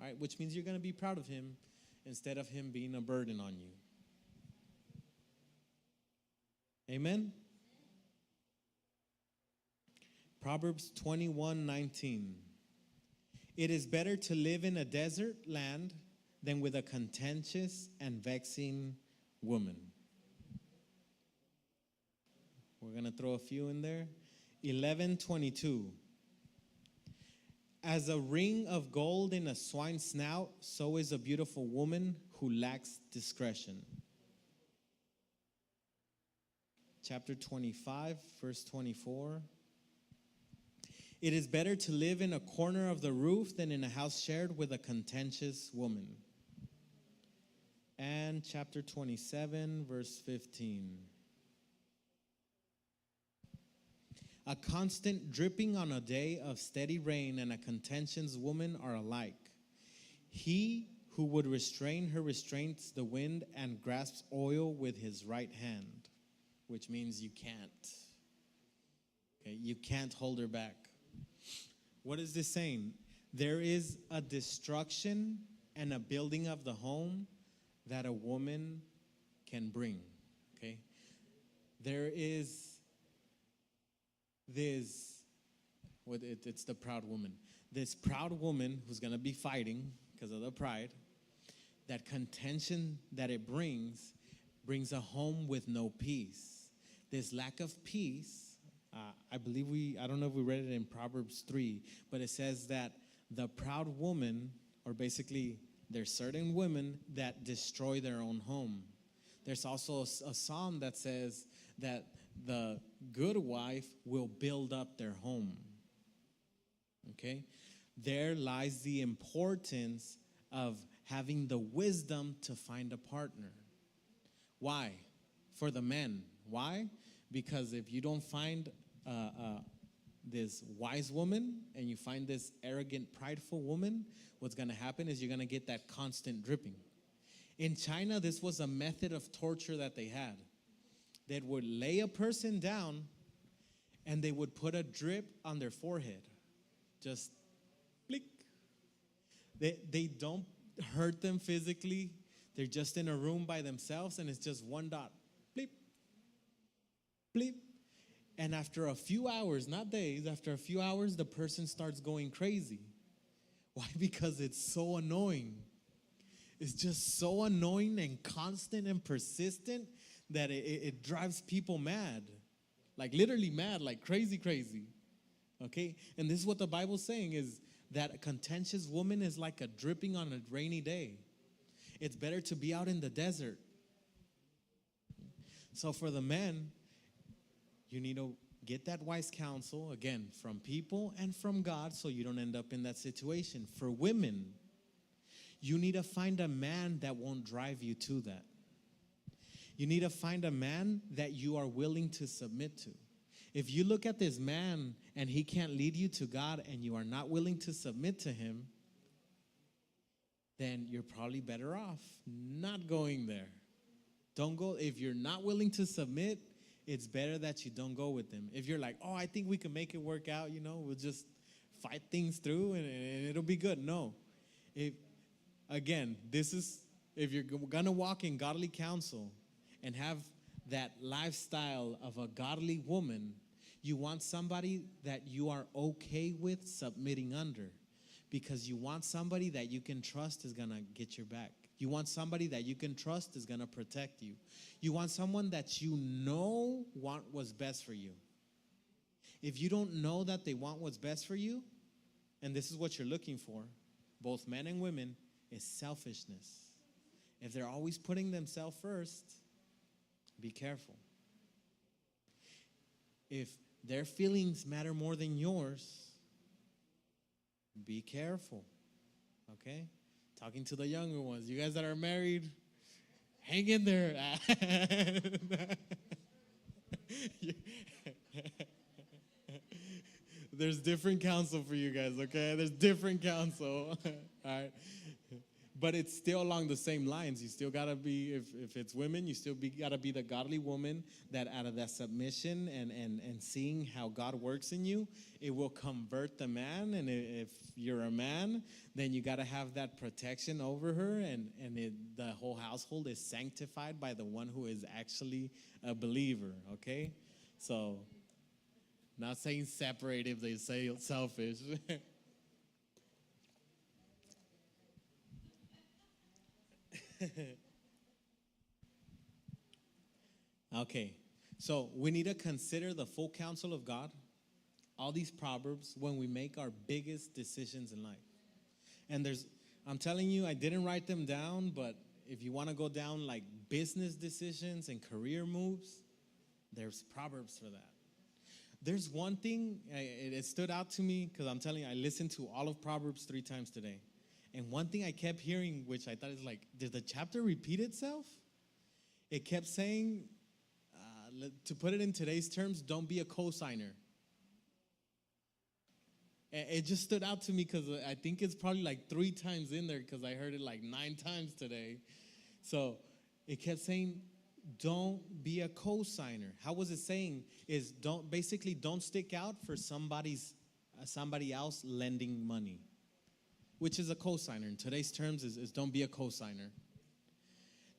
All right, which means you're going to be proud of him instead of him being a burden on you. Amen? Proverbs 21:19. It is better to live in a desert land than with a contentious and vexing woman. We're going to throw a few in there. 11:22. As a ring of gold in a swine's snout, so is a beautiful woman who lacks discretion. Chapter 25, verse 24. It is better to live in a corner of the roof than in a house shared with a contentious woman. And chapter 27, verse 15. A constant dripping on a day of steady rain and a contentious woman are alike. He who would restrain her restrains the wind and grasps oil with his right hand, which means you can't. Okay, you can't hold her back. What is this saying? There is a destruction and a building of the home that a woman can bring. Okay? There is this, it's the proud woman. This proud woman who's going to be fighting because of the pride. That contention that it brings a home with no peace. This lack of peace. I don't know if we read it in Proverbs 3, but it says that the proud woman, or basically there's certain women that destroy their own home. There's also a psalm that says that the good wife will build up their home. Okay? there lies the importance of having the wisdom to find a partner. Why? For the men. Why? Because if you don't find this wise woman and you find this arrogant, prideful woman, what's going to happen is you're going to get that constant dripping. In China, this was a method of torture that they had. They would lay a person down and they would put a drip on their forehead. Just blick. They don't hurt them physically. They're just in a room by themselves and it's just one dot. Bleep. Bleep. And after a few hours, not days, after a few hours, the person starts going crazy. Why? Because it's so annoying. It's just so annoying and constant and persistent that it drives people mad. Like literally mad, like crazy, crazy. Okay? And this is what the Bible's saying is that a contentious woman is like a dripping on a rainy day. It's better to be out in the desert. So for the men, you need to get that wise counsel, again, from people and from God so you don't end up in that situation. For women, you need to find a man that won't drive you to that. You need to find a man that you are willing to submit to. If you look at this man and he can't lead you to God and you are not willing to submit to him, then you're probably better off not going there. Don't go. If you're not willing to submit, it's better that you don't go with them. If you're like, oh, I think we can make it work out, we'll just fight things through and it'll be good. No. If you're going to walk in godly counsel and have that lifestyle of a godly woman, you want somebody that you are okay with submitting under, because you want somebody that you can trust is going to get your back. You want somebody that you can trust is going to protect you. You want someone that you know want what's best for you. If you don't know that they want what's best for you, and this is what you're looking for, both men and women, is selfishness. If they're always putting themselves first, be careful. If their feelings matter more than yours, be careful. Okay? Talking to the younger ones. You guys that are married, hang in there. There's different counsel for you guys, okay? There's different counsel. All right. But it's still along the same lines. You still got to be, if it's women, you still got to be the godly woman that out of that submission and seeing how God works in you, it will convert the man. And if you're a man, then you got to have that protection over her. And the whole household is sanctified by the one who is actually a believer, okay? So, not saying separate if they say selfish. Okay, so we need to consider the full counsel of God, all these proverbs, when we make our biggest decisions in life. And I'm telling you, I didn't write them down, but if you want to go down like business decisions and career moves, there's proverbs for that. There's one thing, it stood out to me because I'm telling you, I listened to all of Proverbs 3 times today. And one thing I kept hearing, which I thought is like, did the chapter repeat itself? It kept saying, to put it in today's terms, don't be a cosigner. It just stood out to me because I think it's probably like 3 times in there because I heard it like 9 times today. So it kept saying, don't be a cosigner. How was it saying? Is don't stick out for somebody else lending money, which is a cosigner. In today's terms is don't be a cosigner.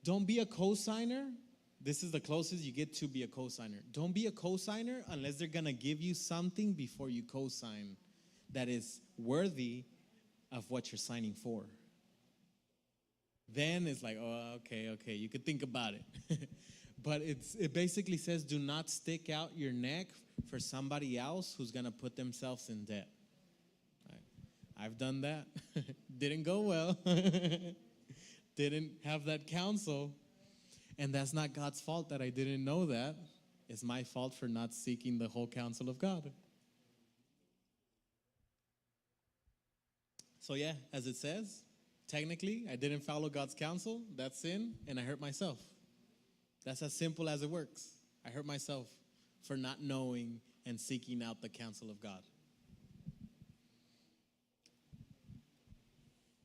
Don't be a cosigner. This is the closest you get to be a cosigner. Don't be a cosigner unless they're going to give you something before you cosign that is worthy of what you're signing for. Then it's like, oh, okay, you could think about it. But it basically says, do not stick out your neck for somebody else who's going to put themselves in debt. Right. I've done that. Didn't go well. Didn't have that counsel. And that's not God's fault that I didn't know that. It's my fault for not seeking the whole counsel of God. So yeah, as it says, technically, I didn't follow God's counsel. That's sin, and I hurt myself. That's as simple as it works. I hurt myself for not knowing and seeking out the counsel of God.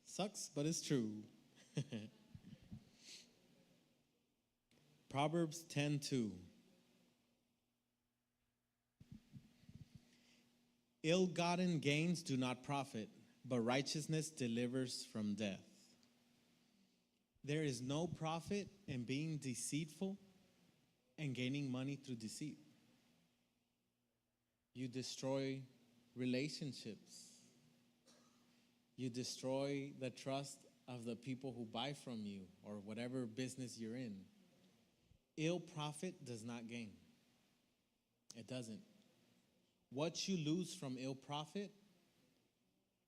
Sucks, but it's true. Proverbs 10:2. Ill-gotten gains do not profit, but righteousness delivers from death. There is no profit in being deceitful and gaining money through deceit. You destroy relationships. You destroy the trust of the people who buy from you or whatever business you're in. Ill profit does not gain. It doesn't. What you lose from ill profit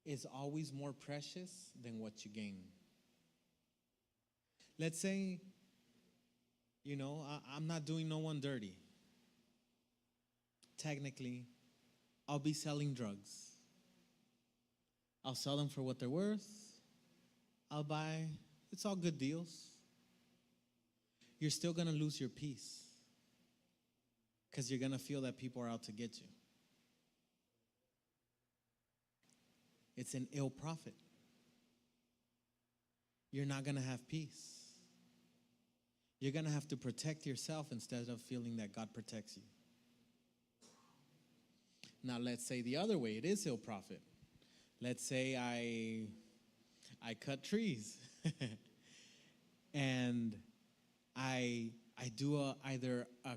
is always more precious than what you gain. Let's say, I'm not doing no one dirty. Technically, I'll be selling drugs. I'll sell them for what they're worth. I'll buy, it's all good deals. You're still going to lose your peace because you're going to feel that people are out to get you. It's an ill profit. You're not going to have peace. You're going to have to protect yourself instead of feeling that God protects you. Now, let's say the other way, it is ill profit. Let's say I cut trees and I do either a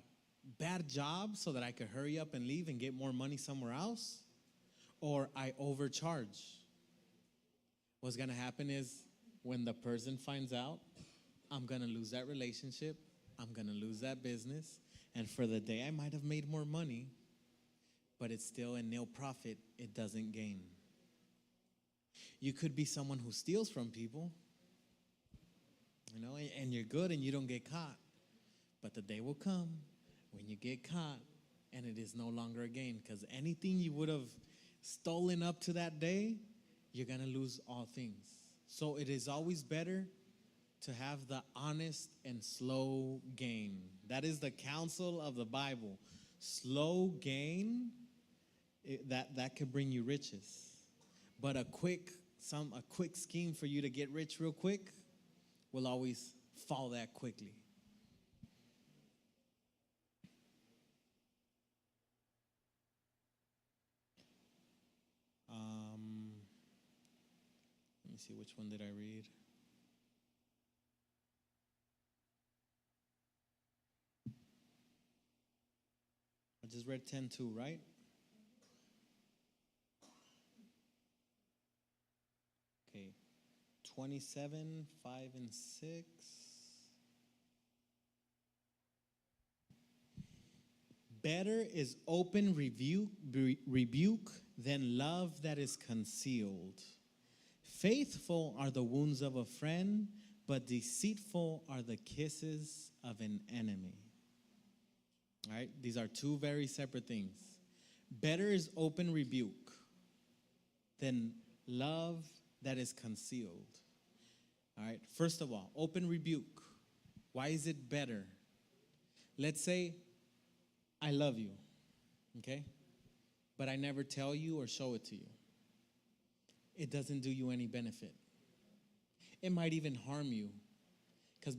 bad job so that I could hurry up and leave and get more money somewhere else, or I overcharge. What's going to happen is when the person finds out, I'm going to lose that relationship, I'm going to lose that business, and for the day I might have made more money, but it's still a nil profit, it doesn't gain. You could be someone who steals from people, and you're good and you don't get caught. But the day will come when you get caught and it is no longer a gain, because anything you would have stolen up to that day, you're going to lose all things. So it is always better to have the honest and slow gain. That is the counsel of the Bible. Slow gain, that could bring you riches. But a quick scheme for you to get rich real quick will always fall that quickly. Let me see, which one did I read? I just read 10:2, right? Okay, 27, 5 and 6. Better is open rebuke than love that is concealed. Faithful are the wounds of a friend, but deceitful are the kisses of an enemy. All right, these are two very separate things. Better is open rebuke than love that is concealed. All right, first of all, open rebuke. Why is it better? Let's say I love you, okay? But I never tell you or show it to you. It doesn't do you any benefit. It might even harm you,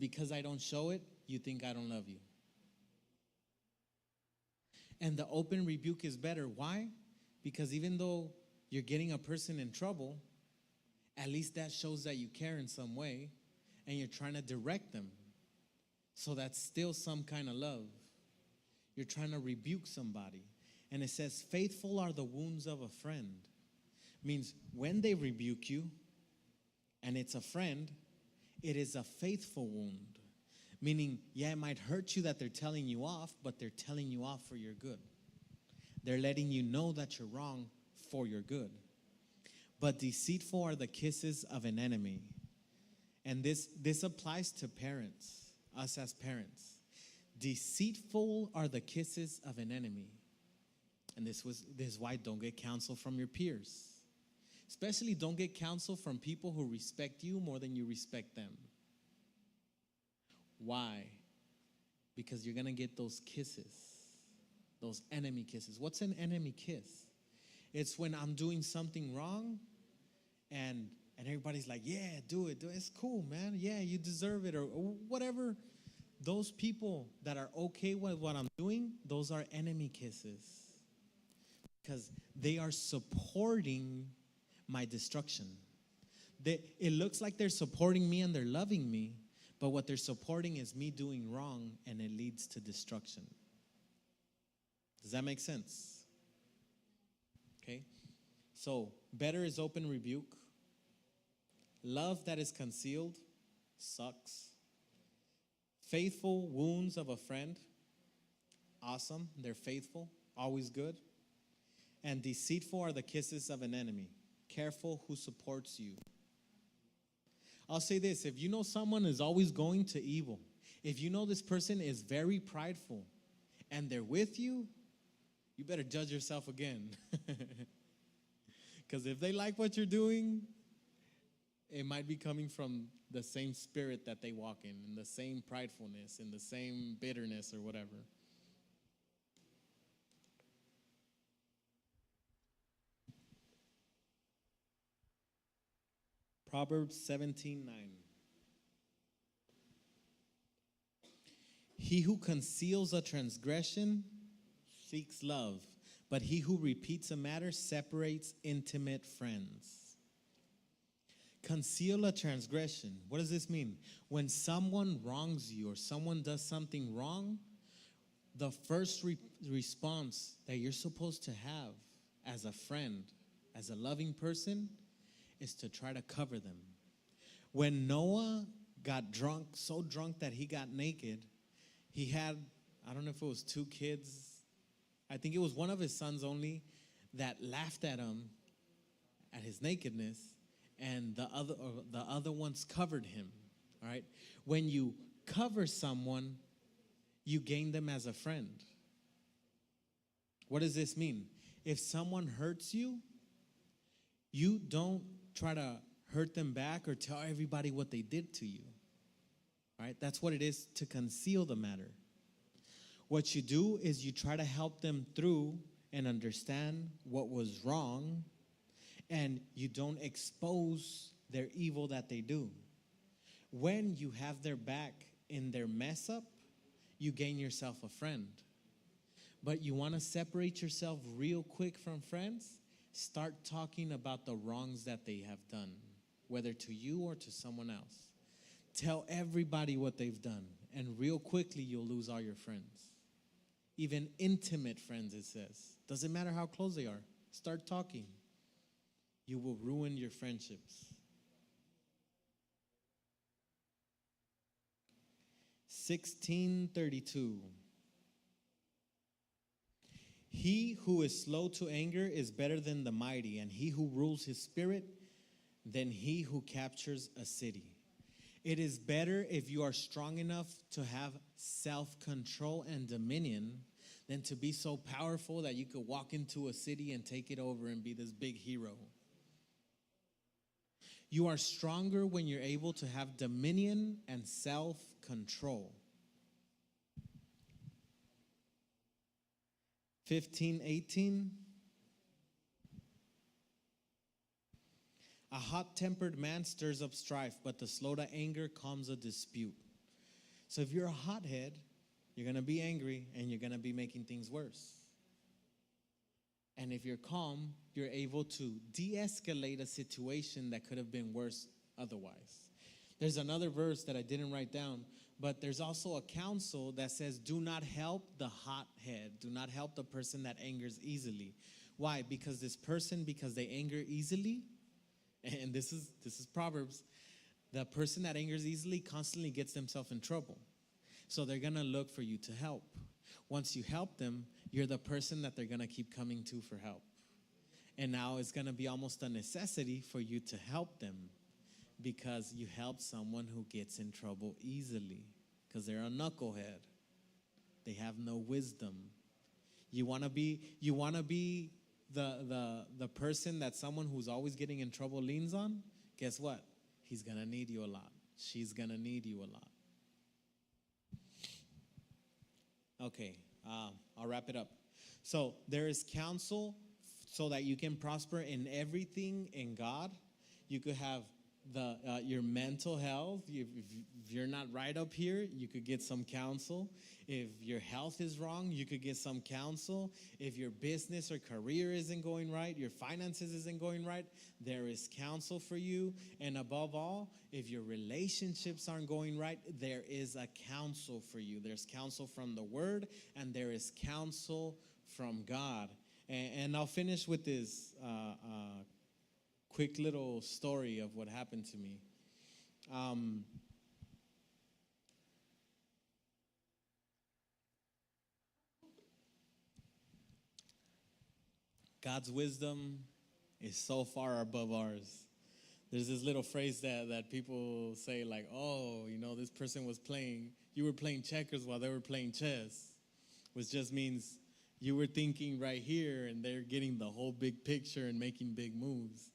because I don't show it, you think I don't love you. And the open rebuke is better. Why? Because even though you're getting a person in trouble, at least that shows that you care in some way and you're trying to direct them. So that's still some kind of love. You're trying to rebuke somebody. And it says, faithful are the wounds of a friend. Means when they rebuke you, and it's a friend, it is a faithful wound. Meaning, yeah, it might hurt you that they're telling you off, but they're telling you off for your good. They're letting you know that you're wrong for your good. But deceitful are the kisses of an enemy. And this applies to parents, us as parents. Deceitful are the kisses of an enemy. And this is why don't get counsel from your peers. Especially don't get counsel from people who respect you more than you respect them. Why? Because you're going to get those kisses, those enemy kisses. What's an enemy kiss? It's when I'm doing something wrong and everybody's like, yeah, do it. It's cool, man. Yeah, you deserve it, or whatever. Those people that are okay with what I'm doing, those are enemy kisses. Because they are supporting my destruction. It looks like they're supporting me and they're loving me, but what they're supporting is me doing wrong, and it leads to destruction. Does that make sense? Okay? So, better is open rebuke. Love that is concealed sucks. Faithful wounds of a friend, awesome. They're faithful, always good. And deceitful are the kisses of an enemy. Careful who supports you. I'll say this, if you know someone is always going to evil, if you know this person is very prideful and they're with you, you better judge yourself again. Because if they like what you're doing, it might be coming from the same spirit that they walk in the same pridefulness, in the same bitterness or whatever. Proverbs 17:9. He who conceals a transgression seeks love, but he who repeats a matter separates intimate friends. Conceal a transgression. What does this mean? When someone wrongs you or someone does something wrong, the first response that you're supposed to have as a friend, as a loving person, is to try to cover them. When Noah got drunk, so drunk that he got naked, he had, I don't know if it was 2 kids, I think it was one of his sons only, that laughed at him, at his nakedness, and the other ones covered him. All right? When you cover someone, you gain them as a friend. What does this mean? If someone hurts you, you don't try to hurt them back or tell everybody what they did to you. All right? That's what it is to conceal the matter. What you do is you try to help them through and understand what was wrong, and you don't expose their evil that they do. When you have their back in their mess up, you gain yourself a friend. But you want to separate yourself real quick from friends? Start talking about the wrongs that they have done, whether to you or to someone else. Tell everybody what they've done, and real quickly you'll lose all your friends. Even intimate friends, it says. Doesn't matter how close they are. Start talking. You will ruin your friendships. 16:32. He who is slow to anger is better than the mighty, and he who rules his spirit than he who captures a city. It is better if you are strong enough to have self-control and dominion than to be so powerful that you could walk into a city and take it over and be this big hero. You are stronger when you're able to have dominion and self-control. 15:18. A hot-tempered man stirs up strife, but the slow to anger calms a dispute. So if you're a hothead, you're going to be angry and you're going to be making things worse. And if you're calm, you're able to de-escalate a situation that could have been worse otherwise. There's another verse that I didn't write down, but there's also a counsel that says, do not help the hothead. Do not help the person that angers easily. Why? Because this person, because they anger easily, and this is Proverbs, the person that angers easily constantly gets themselves in trouble. So they're going to look for you to help. Once you help them, you're the person that they're going to keep coming to for help. And now it's going to be almost a necessity for you to help them because you help someone who gets in trouble easily because they're a knucklehead. They have no wisdom. You want to be the person that someone who's always getting in trouble leans on, guess what? He's going to need you a lot. She's going to need you a lot. Okay, I'll wrap it up. So there is counsel so that you can prosper in everything in God. You could have your mental health. If you're not right up here, you could get some counsel. If your health is wrong, you could get some counsel. If your business or career isn't going right, your finances isn't going right, there is counsel for you. And above all, if your relationships aren't going right, there is a counsel for you. There's counsel from the Word, and there is counsel from God. And I'll finish with this quick little story of what happened to me. God's wisdom is so far above ours. There's this little phrase that people say like, oh, this person you were playing checkers while they were playing chess, which just means you were thinking right here and they're getting the whole big picture and making big moves.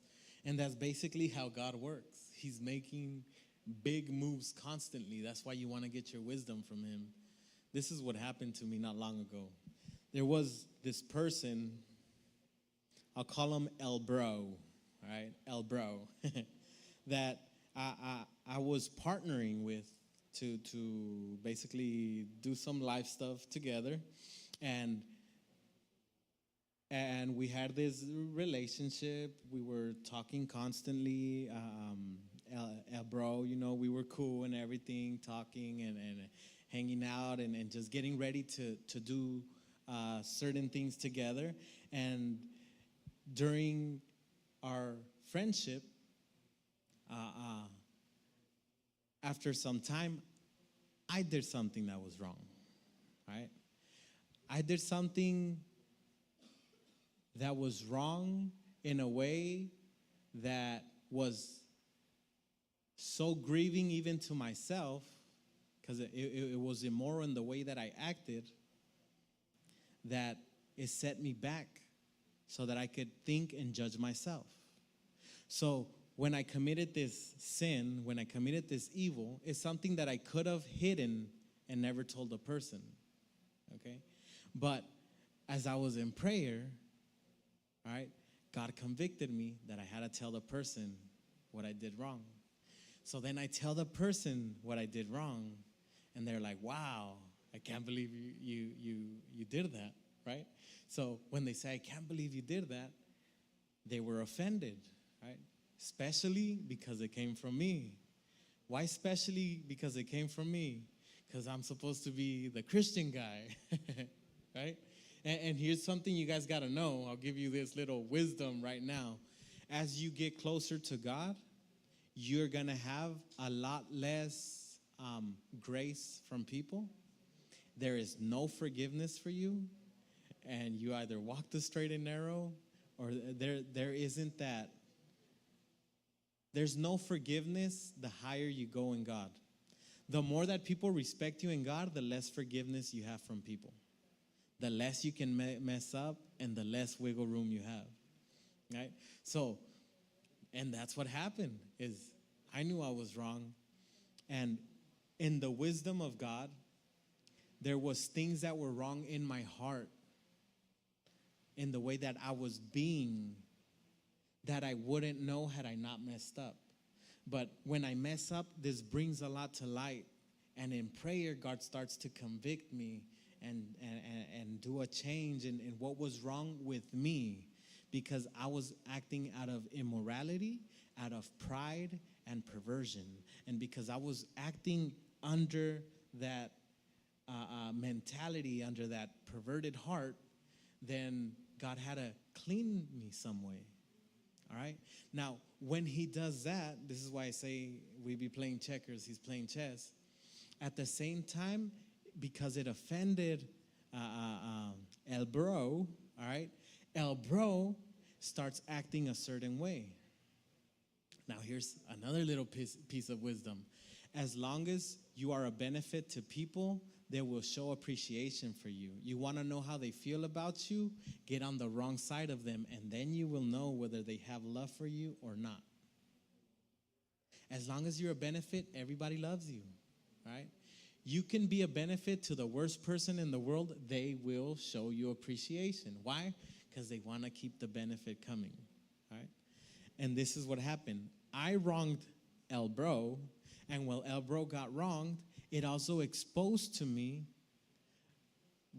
And that's basically how God works. He's making big moves constantly. That's why you want to get your wisdom from him. This is what happened to me not long ago. There was this person, I'll call him El Bro, right? El Bro, that I was partnering with to basically do some life stuff together. And we had this relationship. We were talking constantly. El Bro, we were cool and everything, talking and hanging out and just getting ready to do certain things together. And during our friendship, after some time, I did something that was wrong, right? I did something that was wrong in a way that was so grieving even to myself, because it was immoral in the way that I acted, that it set me back so that I could think and judge myself. So when I committed this sin, when I committed this evil, it's something that I could have hidden and never told the person, okay? But as I was in prayer, all right, God convicted me that I had to tell the person what I did wrong. So then I tell the person what I did wrong, and they're like, wow, I can't believe you did that, right? So when they say, I can't believe you did that, they were offended, right? Especially because it came from me. Why especially because it came from me? Because I'm supposed to be the Christian guy, right? And here's something you guys got to know. I'll give you this little wisdom right now. As you get closer to God, you're going to have a lot less grace from people. There is no forgiveness for you. And you either walk the straight and narrow, or there isn't that. There's no forgiveness the higher you go in God. The more that people respect you in God, the less forgiveness you have from people. The less you can mess up and the less wiggle room you have, right? So, and that's what happened, is I knew I was wrong. And in the wisdom of God, there was things that were wrong in my heart, in the way that I was being, that I wouldn't know had I not messed up. But when I mess up, this brings a lot to light. And in prayer, God starts to convict me and do a change in what was wrong with me, because I was acting out of immorality, out of pride and perversion. And because I was acting under that mentality, under that perverted heart, then God had to clean me some way. All right? Now, when he does that, this is why I say we be playing checkers, he's playing chess. At the same time, because it offended El Bro, all right, El Bro starts acting a certain way. Now, here's another little piece of wisdom. As long as you are a benefit to people, they will show appreciation for you. You want to know how they feel about you? Get on the wrong side of them, and then you will know whether they have love for you or not. As long as you're a benefit, everybody loves you, right? You can be a benefit to the worst person in the world. They will show you appreciation. Why? Because they want to keep the benefit coming, right? And this is what happened. I wronged El Bro, and when El Bro got wronged, it also exposed to me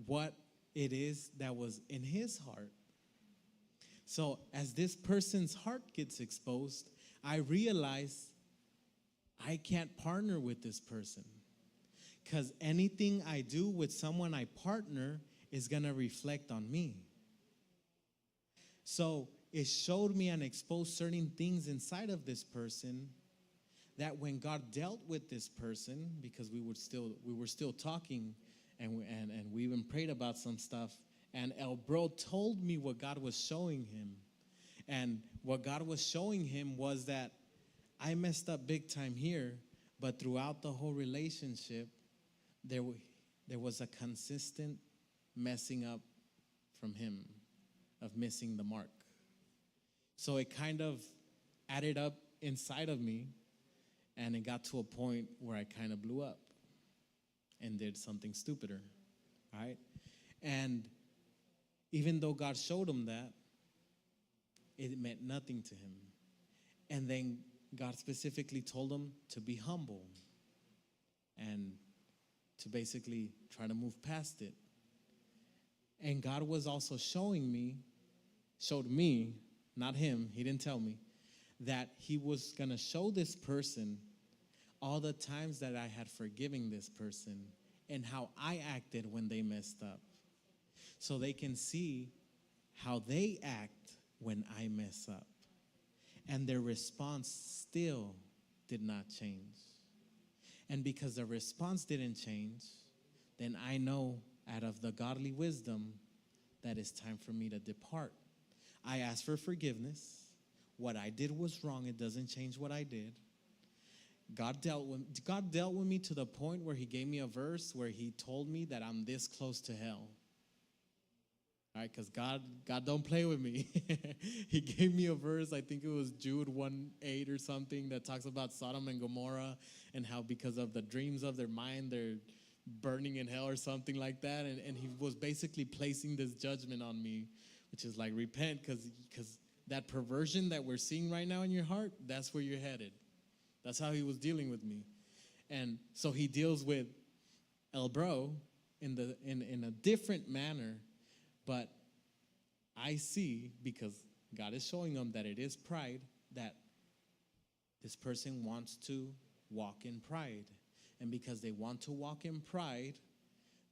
what it is that was in his heart. So as this person's heart gets exposed, I realize I can't partner with this person, because anything I do with someone I partner is going to reflect on me. So it showed me and exposed certain things inside of this person that when God dealt with this person, because we were still talking, and we even prayed about some stuff, and El Bro told me what God was showing him. And what God was showing him was that I messed up big time here, but throughout the whole relationship, there was a consistent messing up from him, of missing the mark. So it kind of added up inside of me, and it got to a point where I kind of blew up and did something stupider, right? And even though God showed him that, it meant nothing to him. And then God specifically told him to be humble and to basically try to move past it. And God was also showed me, not him, he didn't tell me, that he was going to show this person all the times that I had forgiven this person and how I acted when they messed up, so they can see how they act when I mess up. And their response still did not change. And because the response didn't change, then I know out of the godly wisdom that it's time for me to depart. I asked for forgiveness. What I did was wrong. It doesn't change what I did. God dealt with me to the point where he gave me a verse where he told me that I'm this close to hell. All right, because God don't play with me. He gave me a verse, I think it was Jude 1:8 or something, that talks about Sodom and Gomorrah and how because of the dreams of their mind, they're burning in hell or something like that. And he was basically placing this judgment on me, which is like, repent, because that perversion that we're seeing right now in your heart, that's where you're headed. That's how he was dealing with me. And so he deals with El Bro in a different manner. But I see, because God is showing them that it is pride, that this person wants to walk in pride. And because they want to walk in pride,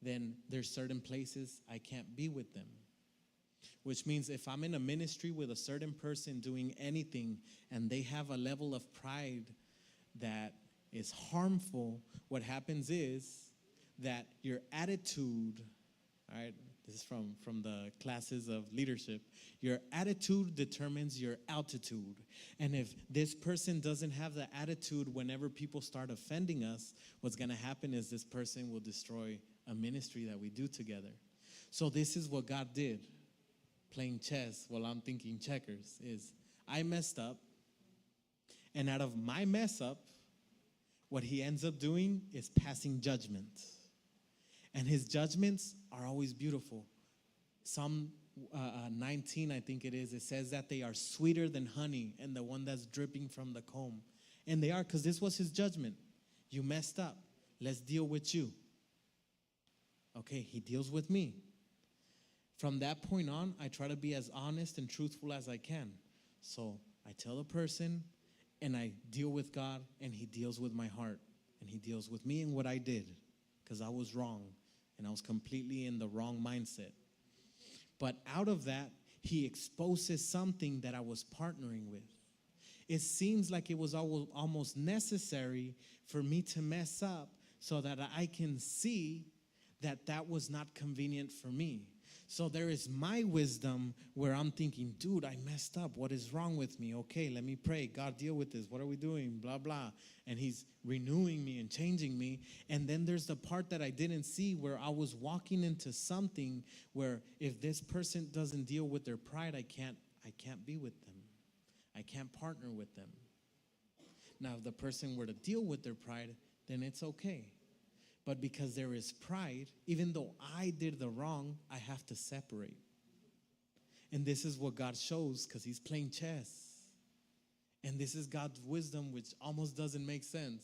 then there's certain places I can't be with them. Which means if I'm in a ministry with a certain person doing anything and they have a level of pride that is harmful, what happens is that your attitude, all right, this is from the classes of leadership. Your attitude determines your altitude. And if this person doesn't have the attitude whenever people start offending us, what's going to happen is this person will destroy a ministry that we do together. So this is what God did, playing chess while I'm thinking checkers, is I messed up. And out of my mess up, what he ends up doing is passing judgment. And his judgments are always beautiful. Psalm 19, I think it is, it says that they are sweeter than honey and the one that's dripping from the comb. And they are, because this was his judgment. You messed up. Let's deal with you. Okay, he deals with me. From that point on, I try to be as honest and truthful as I can. So I tell the person, and I deal with God, and he deals with my heart. And he deals with me and what I did, because I was wrong, and I was completely in the wrong mindset. But out of that, he exposes something that I was partnering with. It seems like it was almost necessary for me to mess up so that I can see that that was not convenient for me. So there is my wisdom where I'm thinking, dude, I messed up. What is wrong with me? Okay, let me pray. God, deal with this. What are we doing? Blah, blah. And he's renewing me and changing me. And then there's the part that I didn't see where I was walking into something where if this person doesn't deal with their pride, I can't be with them. I can't partner with them. Now, if the person were to deal with their pride, then it's okay. But because there is pride, even though I did the wrong, I have to separate. And this is what God shows because he's playing chess. And this is God's wisdom, which almost doesn't make sense.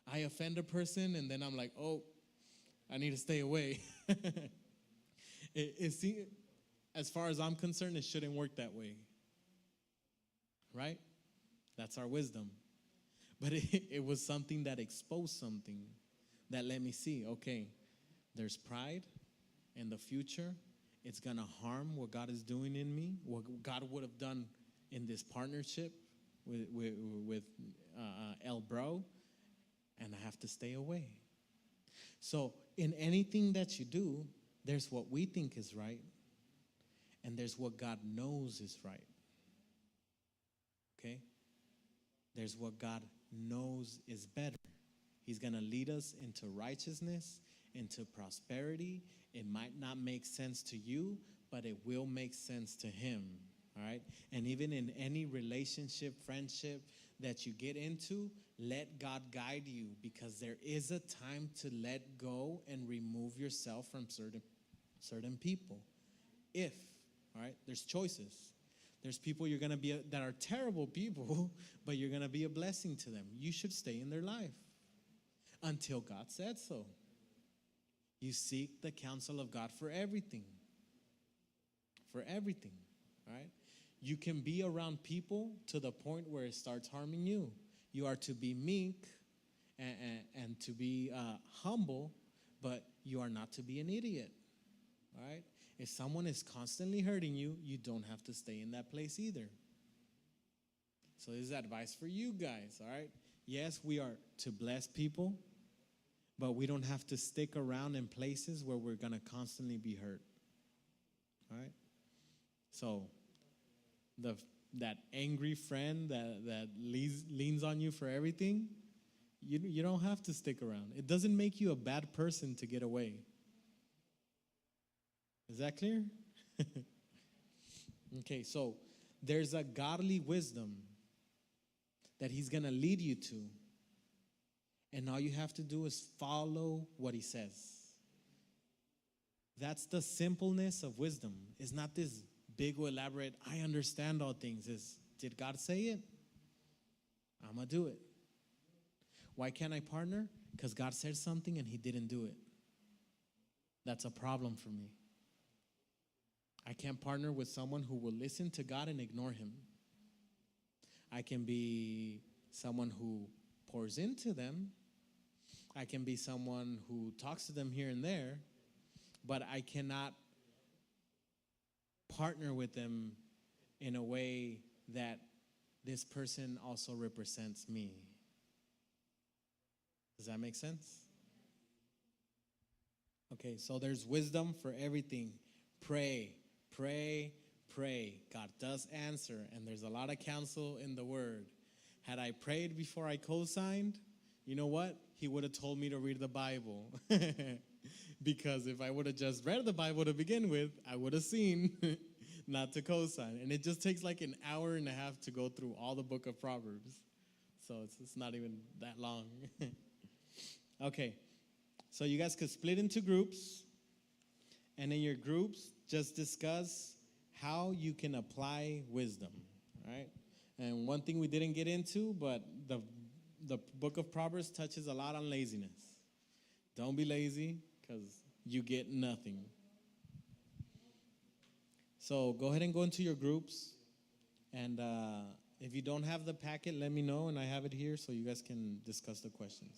I offend a person, and then I'm like, oh, I need to stay away. As far as I'm concerned, it shouldn't work that way. Right? That's our wisdom. But it was something that exposed something that let me see, okay, there's pride in the future. It's going to harm what God is doing in me, what God would have done in this partnership with El Bro, and I have to stay away. So in anything that you do, there's what we think is right, and there's what God knows is right. Okay? There's what God knows is better. He's going to lead us into righteousness, into prosperity. It might not make sense to you, but it will make sense to him, all right? And even in any relationship, friendship that you get into, let God guide you because there is a time to let go and remove yourself from certain people. If, all right, there's choices. There's people you're going to be that are terrible people, but you're going to be a blessing to them. You should stay in their life. Until God said so. You seek the counsel of God for everything. For everything, right? You can be around people to the point where it starts harming you. You are to be meek and to be humble, but you are not to be an idiot, right? If someone is constantly hurting you, you don't have to stay in that place either. So this is advice for you guys, all right? Yes, we are to bless people, but we don't have to stick around in places where we're going to constantly be hurt. All right? So that angry friend that leans on you for everything, you don't have to stick around. It doesn't make you a bad person to get away. Is that clear? Okay, so there's a godly wisdom that he's going to lead you to. And all you have to do is follow what he says. That's the simpleness of wisdom. It's not this big or elaborate, I understand all things. It's, did God say it? I'm going to do it. Why can't I partner? Because God said something and he didn't do it. That's a problem for me. I can't partner with someone who will listen to God and ignore him. I can be someone who pours into them. I can be someone who talks to them here and there, but I cannot partner with them in a way that this person also represents me. Does that make sense? Okay, so there's wisdom for everything. Pray, pray, pray. God does answer, and there's a lot of counsel in the word. Had I prayed before I co-signed, you know what? He would have told me to read the Bible. Because if I would have just read the Bible to begin with, I would have seen not to co-sign. And it just takes like an hour and a half to go through all the book of Proverbs. So it's not even that long. Okay, so you guys could split into groups. And in your groups, just discuss how you can apply wisdom, right? And one thing we didn't get into, but the book of Proverbs touches a lot on laziness. Don't be lazy because you get nothing. So go ahead and go into your groups. And if you don't have the packet, let me know, and I have it here so you guys can discuss the questions.